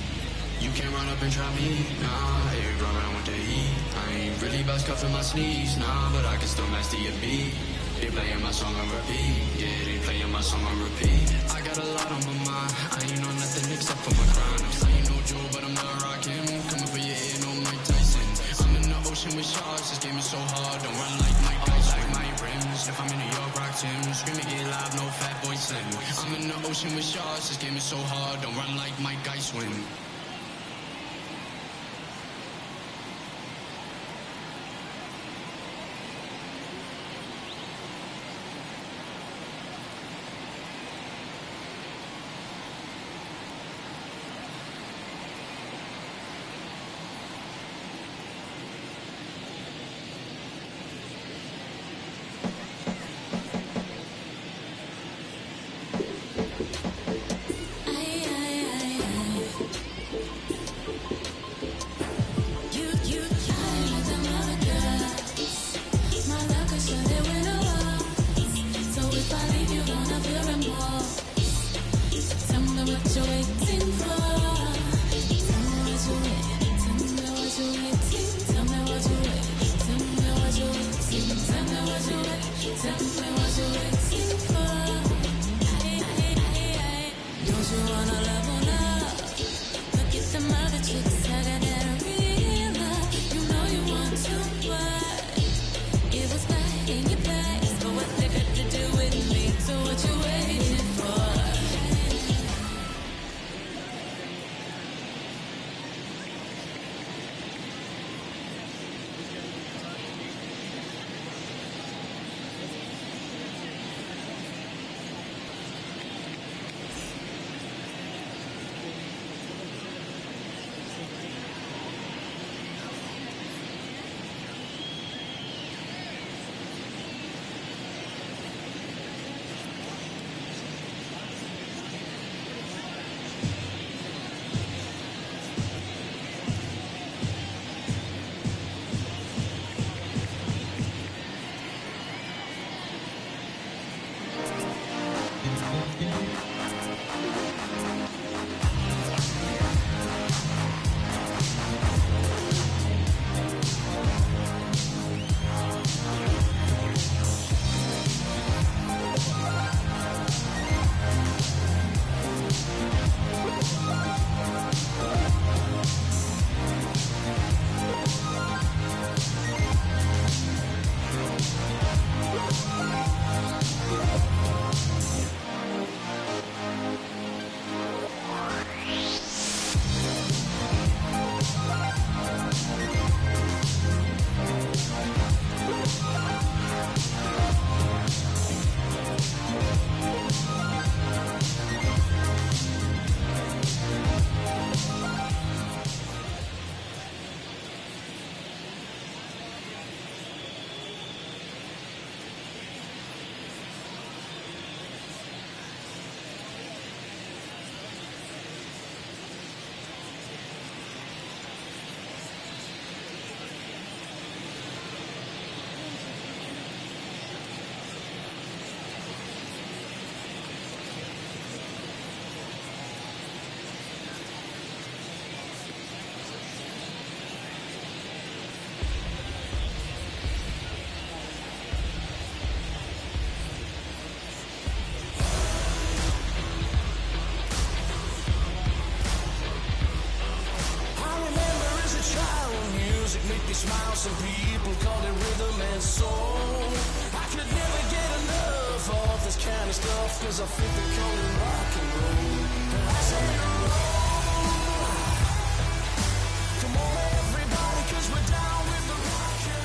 You can't run up and try me, nah. Every round with the heat. I ain't really about cuffing my sneeze, nah. But I can still master your beat. They playing my song on repeat. Yeah, they playing my song on repeat. I got a lot on my mind. I ain't on nothing except for my grind. I ain't no Joe, but I'm not rocking. Coming for your ear, no Mike Tyson. I'm in the ocean with sharks. This game is so hard. Don't run like Mike Tyson. Like my rims. If I'm in New York, rock Tim. Screaming, get live, no fat boy slim. I'm in the ocean with sharks. This game is so hard. Don't run like Mike Tyson. stuff, 'cause I think they call it rock and roll. And I say roll. Come on everybody, 'cause we're down with the rock and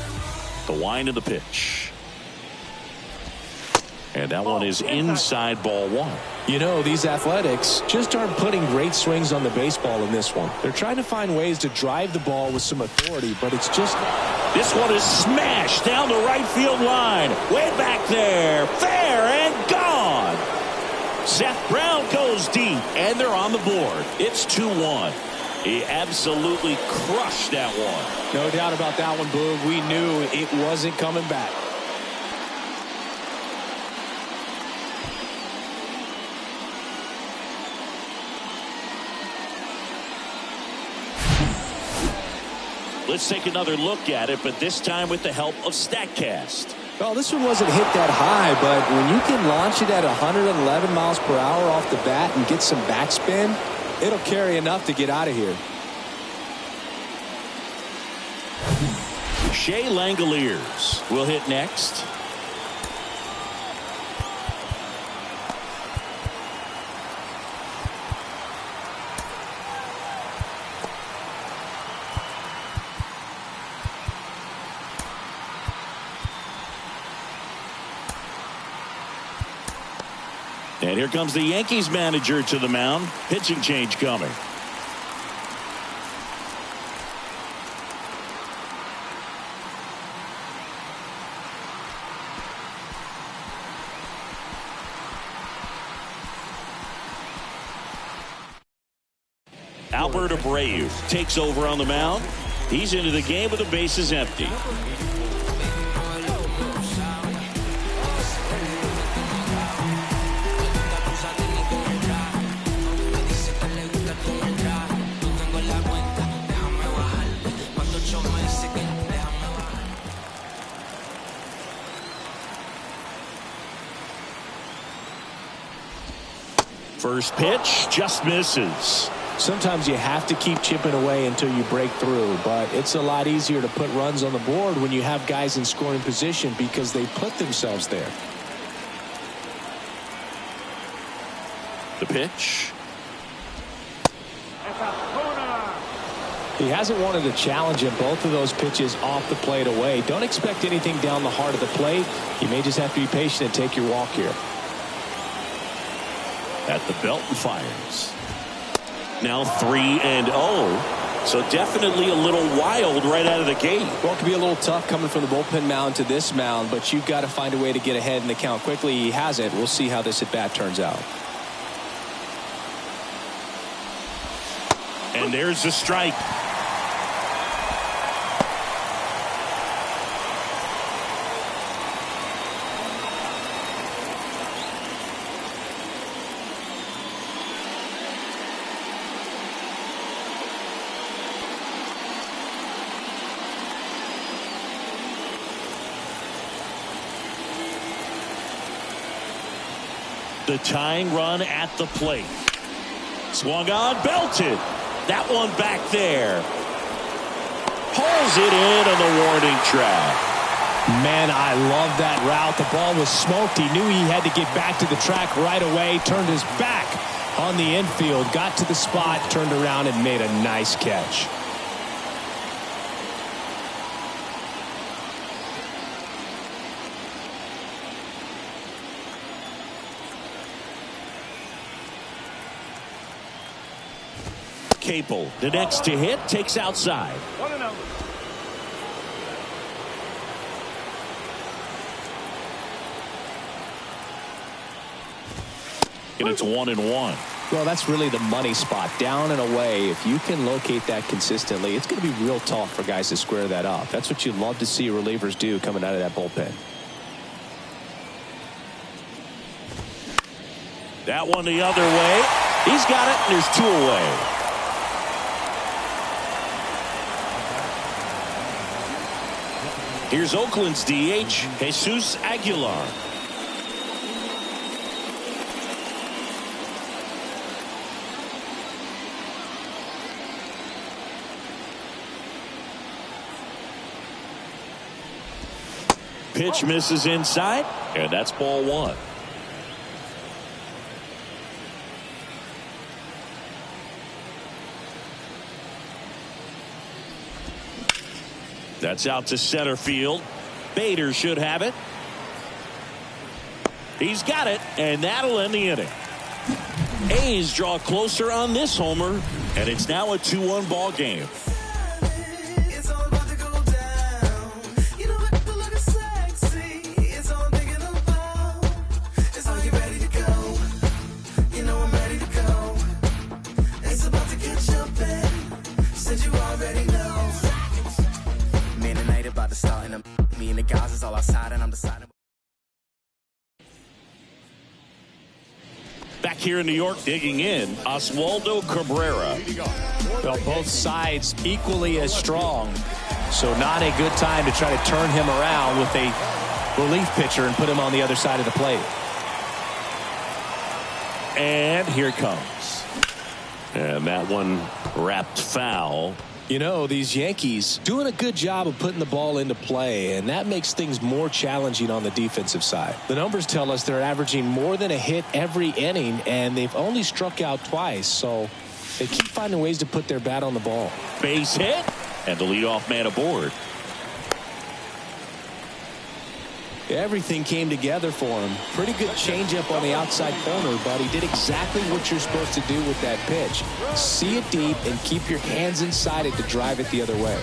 roll. The wind of the pitch. And that one is inside, ball one. You know, these Athletics just aren't putting great swings on the baseball in this one. They're trying to find ways to drive the ball with some authority, but it's just... This one is smashed down the right field line. Way back there. Fair and gone. Seth Brown goes deep, and they're on the board. It's 2-1. He absolutely crushed that one. No doubt about that one, Boog. We knew it wasn't coming back. Let's take another look at it, but this time with the help of StatCast. Well, this one wasn't hit that high, but when you can launch it at 111 miles per hour off the bat and get some backspin, it'll carry enough to get out of here. Shea Langoliers will hit next. And here comes the Yankees manager to the mound. Pitching change coming. Albert Abreu takes over on the mound. He's into the game with the bases empty. First pitch just misses. Sometimes you have to keep chipping away until you break through, but it's a lot easier to put runs on the board when you have guys in scoring position because they put themselves there. The pitch. He hasn't wanted to challenge him. Both of those pitches off the plate away. Don't expect anything down the heart of the plate. You may just have to be patient and take your walk here. At the belt and fires. Now 3-0. So definitely a little wild right out of the gate. Well, it could be a little tough coming from the bullpen mound to this mound, but you've got to find a way to get ahead in the count quickly. He hasn't. We'll see how this at bat turns out. And there's the strike. The tying run at the plate. Swung on, belted. That one back there. Pulls it in on the warning track. Man, I love that route. The ball was smoked. He knew he had to get back to the track right away. Turned his back on the infield. Got to the spot, turned around, and made a nice catch. Capel, the next to hit, takes outside. 1-0. And it's 1-1. Well, that's really the money spot. Down and away. If you can locate that consistently, it's going to be real tough for guys to square that up. That's what you love to see relievers do coming out of that bullpen. That one the other way. He's got it, and there's 2 away. Here's Oakland's DH, Jesus Aguilar. Pitch misses inside, and that's ball 1. That's out to center field. Bader should have it. He's got it, and that'll end the inning. A's draw closer on this homer, and it's now a 2-1 ball game. Me and the guys is all outside, and I'm deciding. Back here in New York, digging in, Oswaldo Cabrera. Well, both sides equally as strong, so not a good time to try to turn him around with a relief pitcher and put him on the other side of the plate. And here it comes. And that one wrapped foul. You know, these Yankees doing a good job of putting the ball into play, and that makes things more challenging on the defensive side. The numbers tell us they're averaging more than a hit every inning, and they've only struck out twice, so they keep finding ways to put their bat on the ball. Base hit, and the leadoff man aboard. Everything came together for him. Pretty good changeup on the outside corner, but he did exactly what you're supposed to do with that pitch. See it deep and keep your hands inside it to drive it the other way.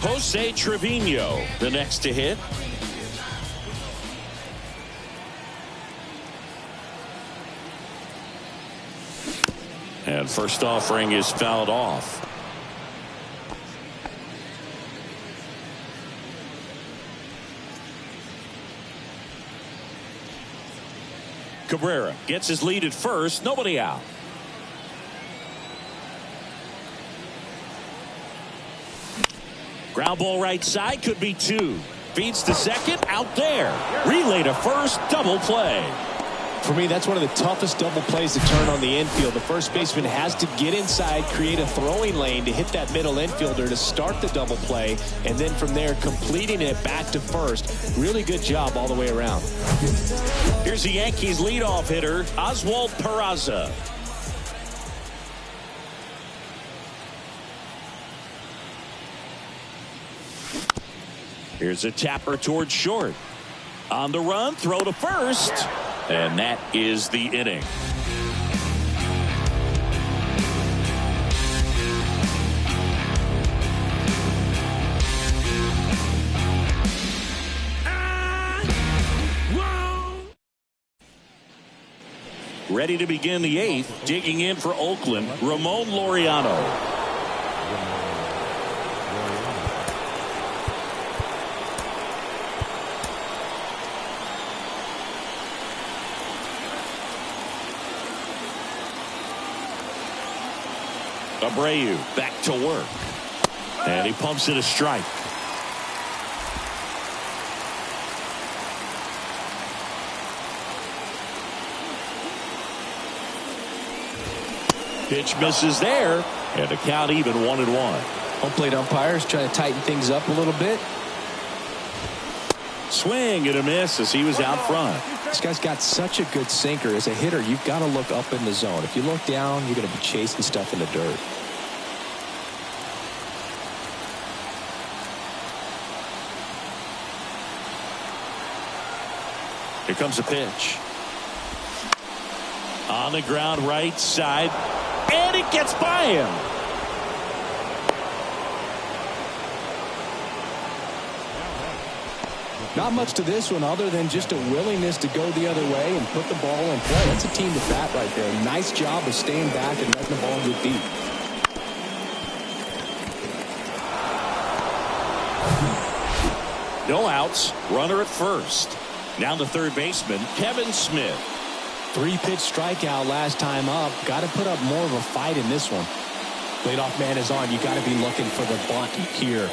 Jose Trevino, the next to hit. And first offering is fouled off. Cabrera gets his lead at first. Nobody out. Ground ball right side, could be two. Feeds to second, out there. Relay to first, double play. For me, that's one of the toughest double plays to turn on the infield. The first baseman has to get inside, create a throwing lane to hit that middle infielder to start the double play, and then from there completing it back to first. Really good job all the way around. Here's the Yankees leadoff hitter, Oswald Peraza. Here's a tapper towards short. On the run, throw to first. And that is the inning. Ready to begin the eighth. Digging in for Oakland, Ramon Laureano. Abreu back to work. And he pumps it a strike. Pitch misses there. And the count even 1-1. Home plate umpires trying to tighten things up a little bit. Swing and a miss as he was out front. This guy's got such a good sinker. As a hitter, you've got to look up in the zone. If you look down, you're going to be chasing stuff in the dirt. Here comes a pitch. On the ground right side. And it gets by him. Not much to this one other than just a willingness to go the other way and put the ball in play. That's a team to bat right there. Nice job of staying back and letting the ball go deep. No outs. Runner at first. Now the third baseman, Kevin Smith. 3-pitch strikeout last time up. Got to put up more of a fight in this one. Leadoff man is on. You got to be looking for the bunt here.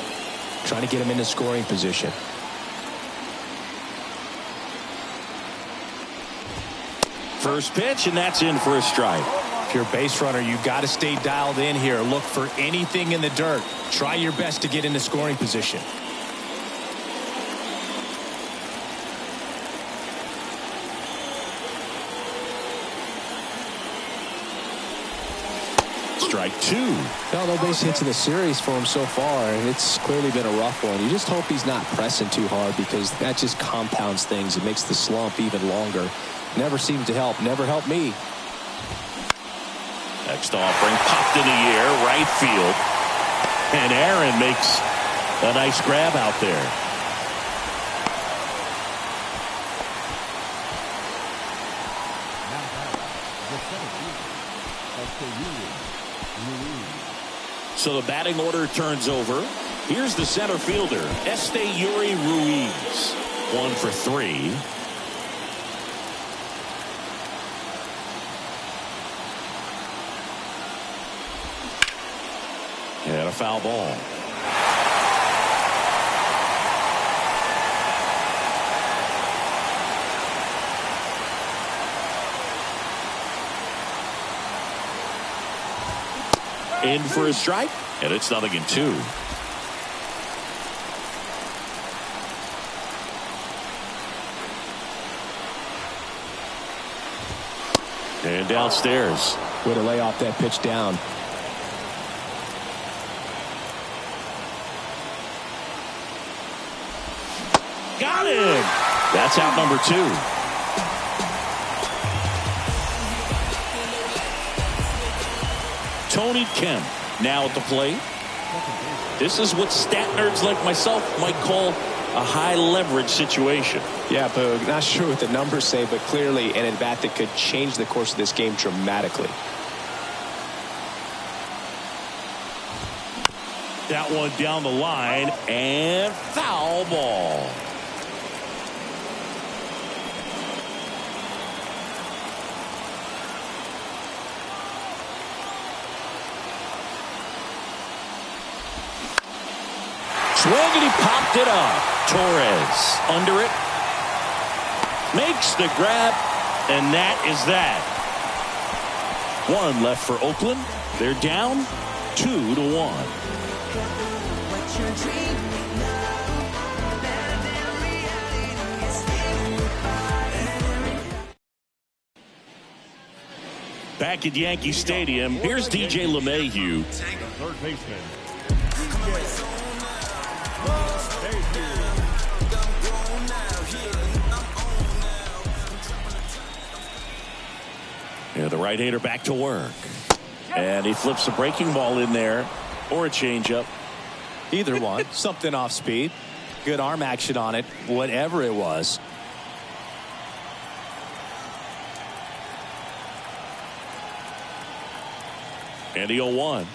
Trying to get him into scoring position. First pitch, and that's in for a strike. If you're a base runner, you've got to stay dialed in here. Look for anything in the dirt. Try your best to get into scoring position. strike two. No base hits in the series for him so far, and it's clearly been a rough one. You just hope he's not pressing too hard, because that just compounds things. It makes the slump even longer. Never seemed to help. Never helped me. Next offering popped in the air, right field. And Aaron makes a nice grab out there. So the batting order turns over. Here's the center fielder, Esteury Ruiz. 1 for 3. And a foul ball. In for a strike, and it's 0-2. And downstairs. Way to lay off that pitch down. Got him. That's out number 2. Tony Kemp now at the plate. This is what stat nerds like myself might call a high leverage situation. Yeah, Boog, not sure what the numbers say, but clearly an at-bat that could change the course of this game dramatically. That one down the line, and foul ball. Swing, and he popped it up. Torres under it. Makes the grab, and that is that. 1 left for Oakland. They're down 2-1. Back at Yankee Stadium, here's DJ LeMahieu. Third baseman. Yeah, the right-hander back to work. And he flips a breaking ball in there, or a changeup. Either one. Something off speed. Good arm action on it, whatever it was. And the 0-1.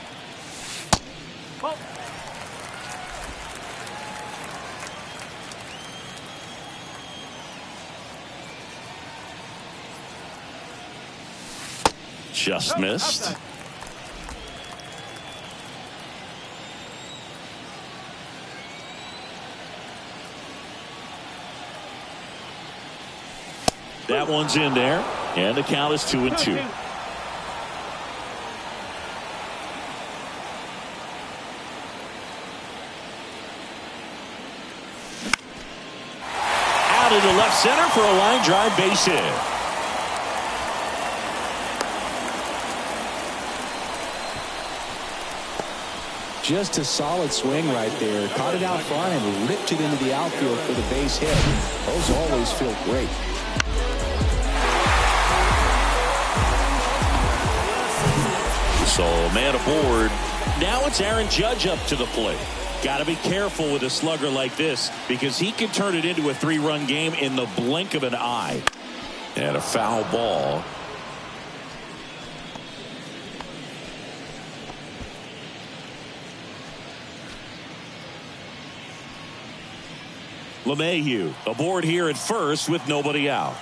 Just missed. That one's in there, and the count is 2-2. Out into left center for a line drive base hit. Just a solid swing right there. Caught it out front and ripped it into the outfield for the base hit. Those always feel great. So man aboard. Now it's Aaron Judge up to the plate. Got to be careful with a slugger like this, because he can turn it into a 3-run game in the blink of an eye. And a foul ball. LeMahieu aboard here at first with nobody out.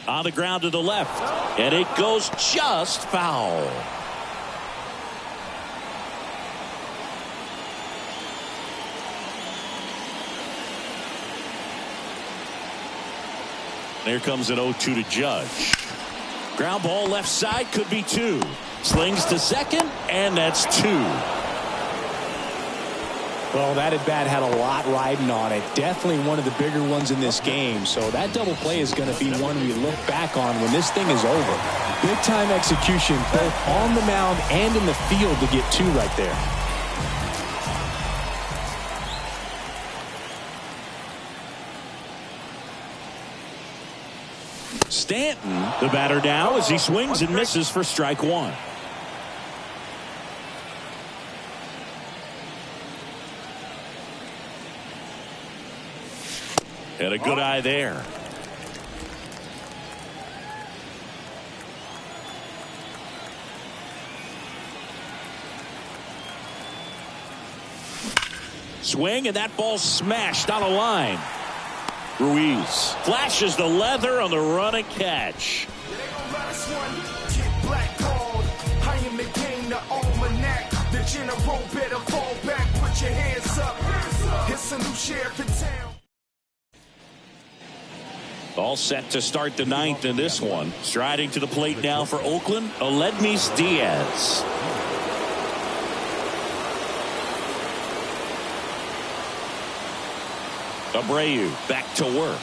On the ground to the left, and it goes just foul. There comes an 0-2 to Judge. Ground ball left side, could be 2. Slings to second, and that's 2. Well, that at-bat had a lot riding on it. Definitely one of the bigger ones in this game. So that double play is going to be one we look back on when this thing is over. Big-time execution both on the mound and in the field to get two right there. Stanton, the batter now, as he swings and misses for strike one. And a good eye there. Swing, and that ball smashed on a line. Ruiz flashes the leather on the run and catch. All set to start the ninth in this one. Striding to the plate now for Oakland, WavyDav78's. Abreu back to work.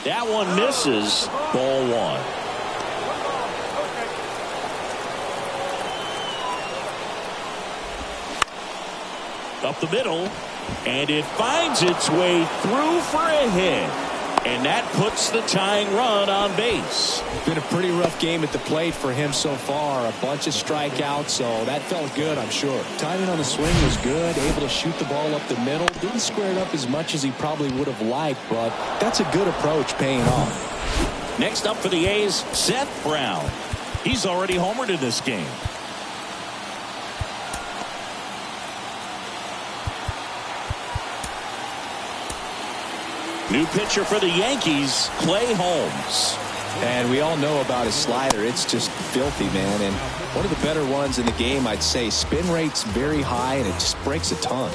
That one misses. Ball one. Up the middle, and it finds its way through for a hit. And that puts the tying run on base. Been a pretty rough game at the plate for him so far. A bunch of strikeouts, so that felt good, I'm sure. Timing on the swing was good. Able to shoot the ball up the middle. Didn't square it up as much as he probably would have liked, but that's a good approach paying off. Next up for the A's, Seth Brown. He's already homered in this game. New pitcher for the Yankees, Clay Holmes. And we all know about his slider. It's just filthy, man. And one of the better ones in the game, I'd say. Spin rate's very high, and it just breaks a ton.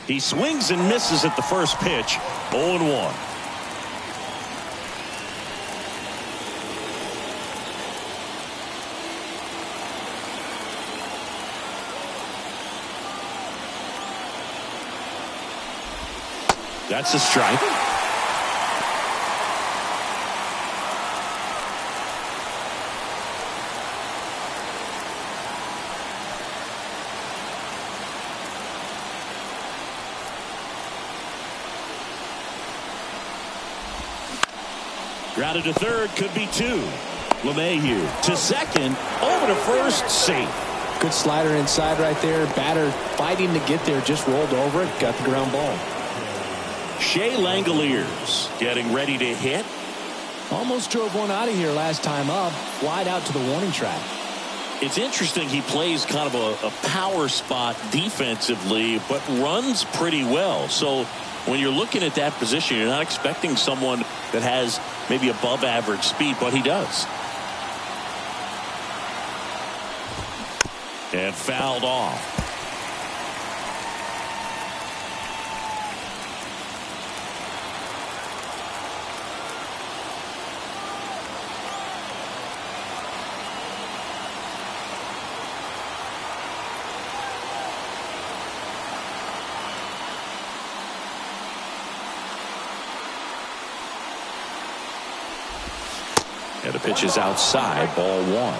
He swings and misses at the first pitch. 0-1. That's a strike. Grounded to third, could be two. LeMahieu to second, over to first, safe. Good slider inside right there. Batter fighting to get there, just rolled over it, got the ground ball. Shea Langoliers getting ready to hit. Almost drove one out of here last time up. Wide out to the warning track. It's interesting, he plays kind of a power spot defensively, but runs pretty well. So when you're looking at that position, you're not expecting someone that has maybe above average speed, but he does. And fouled off. And the pitch is outside, ball one.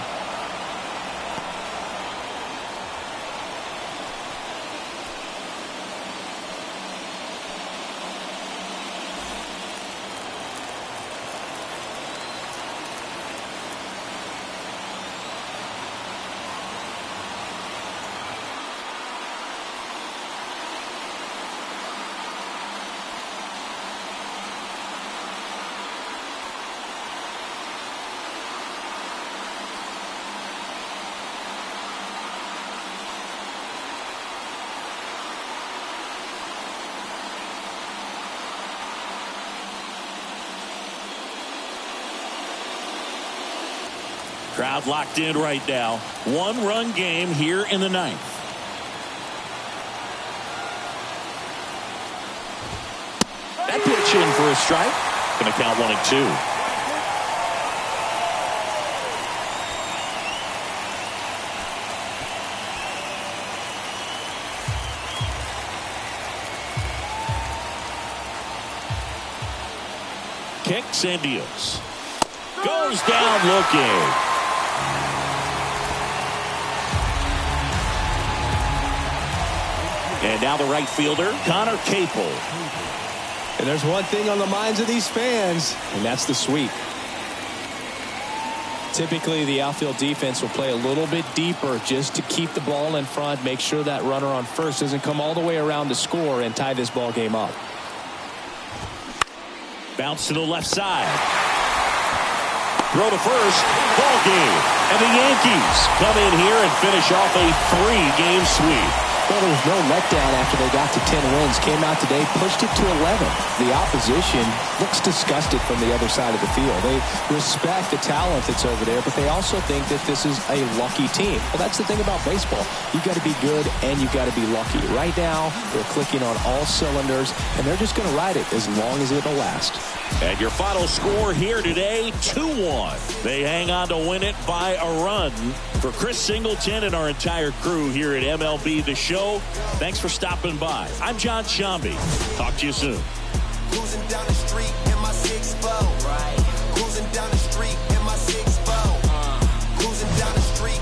Crowd locked in right now. 1-run game here in the 9th. That pitch in for a strike. Going to count 1-2. Kicks and deals. Goes down looking. And now the right fielder, Connor Capel. And there's one thing on the minds of these fans, and that's the sweep. Typically, the outfield defense will play a little bit deeper just to keep the ball in front, make sure that runner on first doesn't come all the way around to score and tie this ball game up. Bounce to the left side. Throw to first. Ball game. And the Yankees come in here and finish off a 3-game sweep. Well, there was no letdown after they got to 10 wins. Came out today, pushed it to 11. The opposition looks disgusted from the other side of the field. They respect the talent that's over there, but they also think that this is a lucky team. Well, that's the thing about baseball. You've got to be good and you've got to be lucky. Right now, they're clicking on all cylinders, and they're just going to ride it as long as it'll last. And your final score here today, 2-1. They hang on to win it by a run. For Chris Singleton and our entire crew here at MLB The Show, thanks for stopping by. I'm John Shambi. Talk to you soon. Cruising down the street in my 6'4". Right. Cruising down the street in my 6'4". Cruising down the street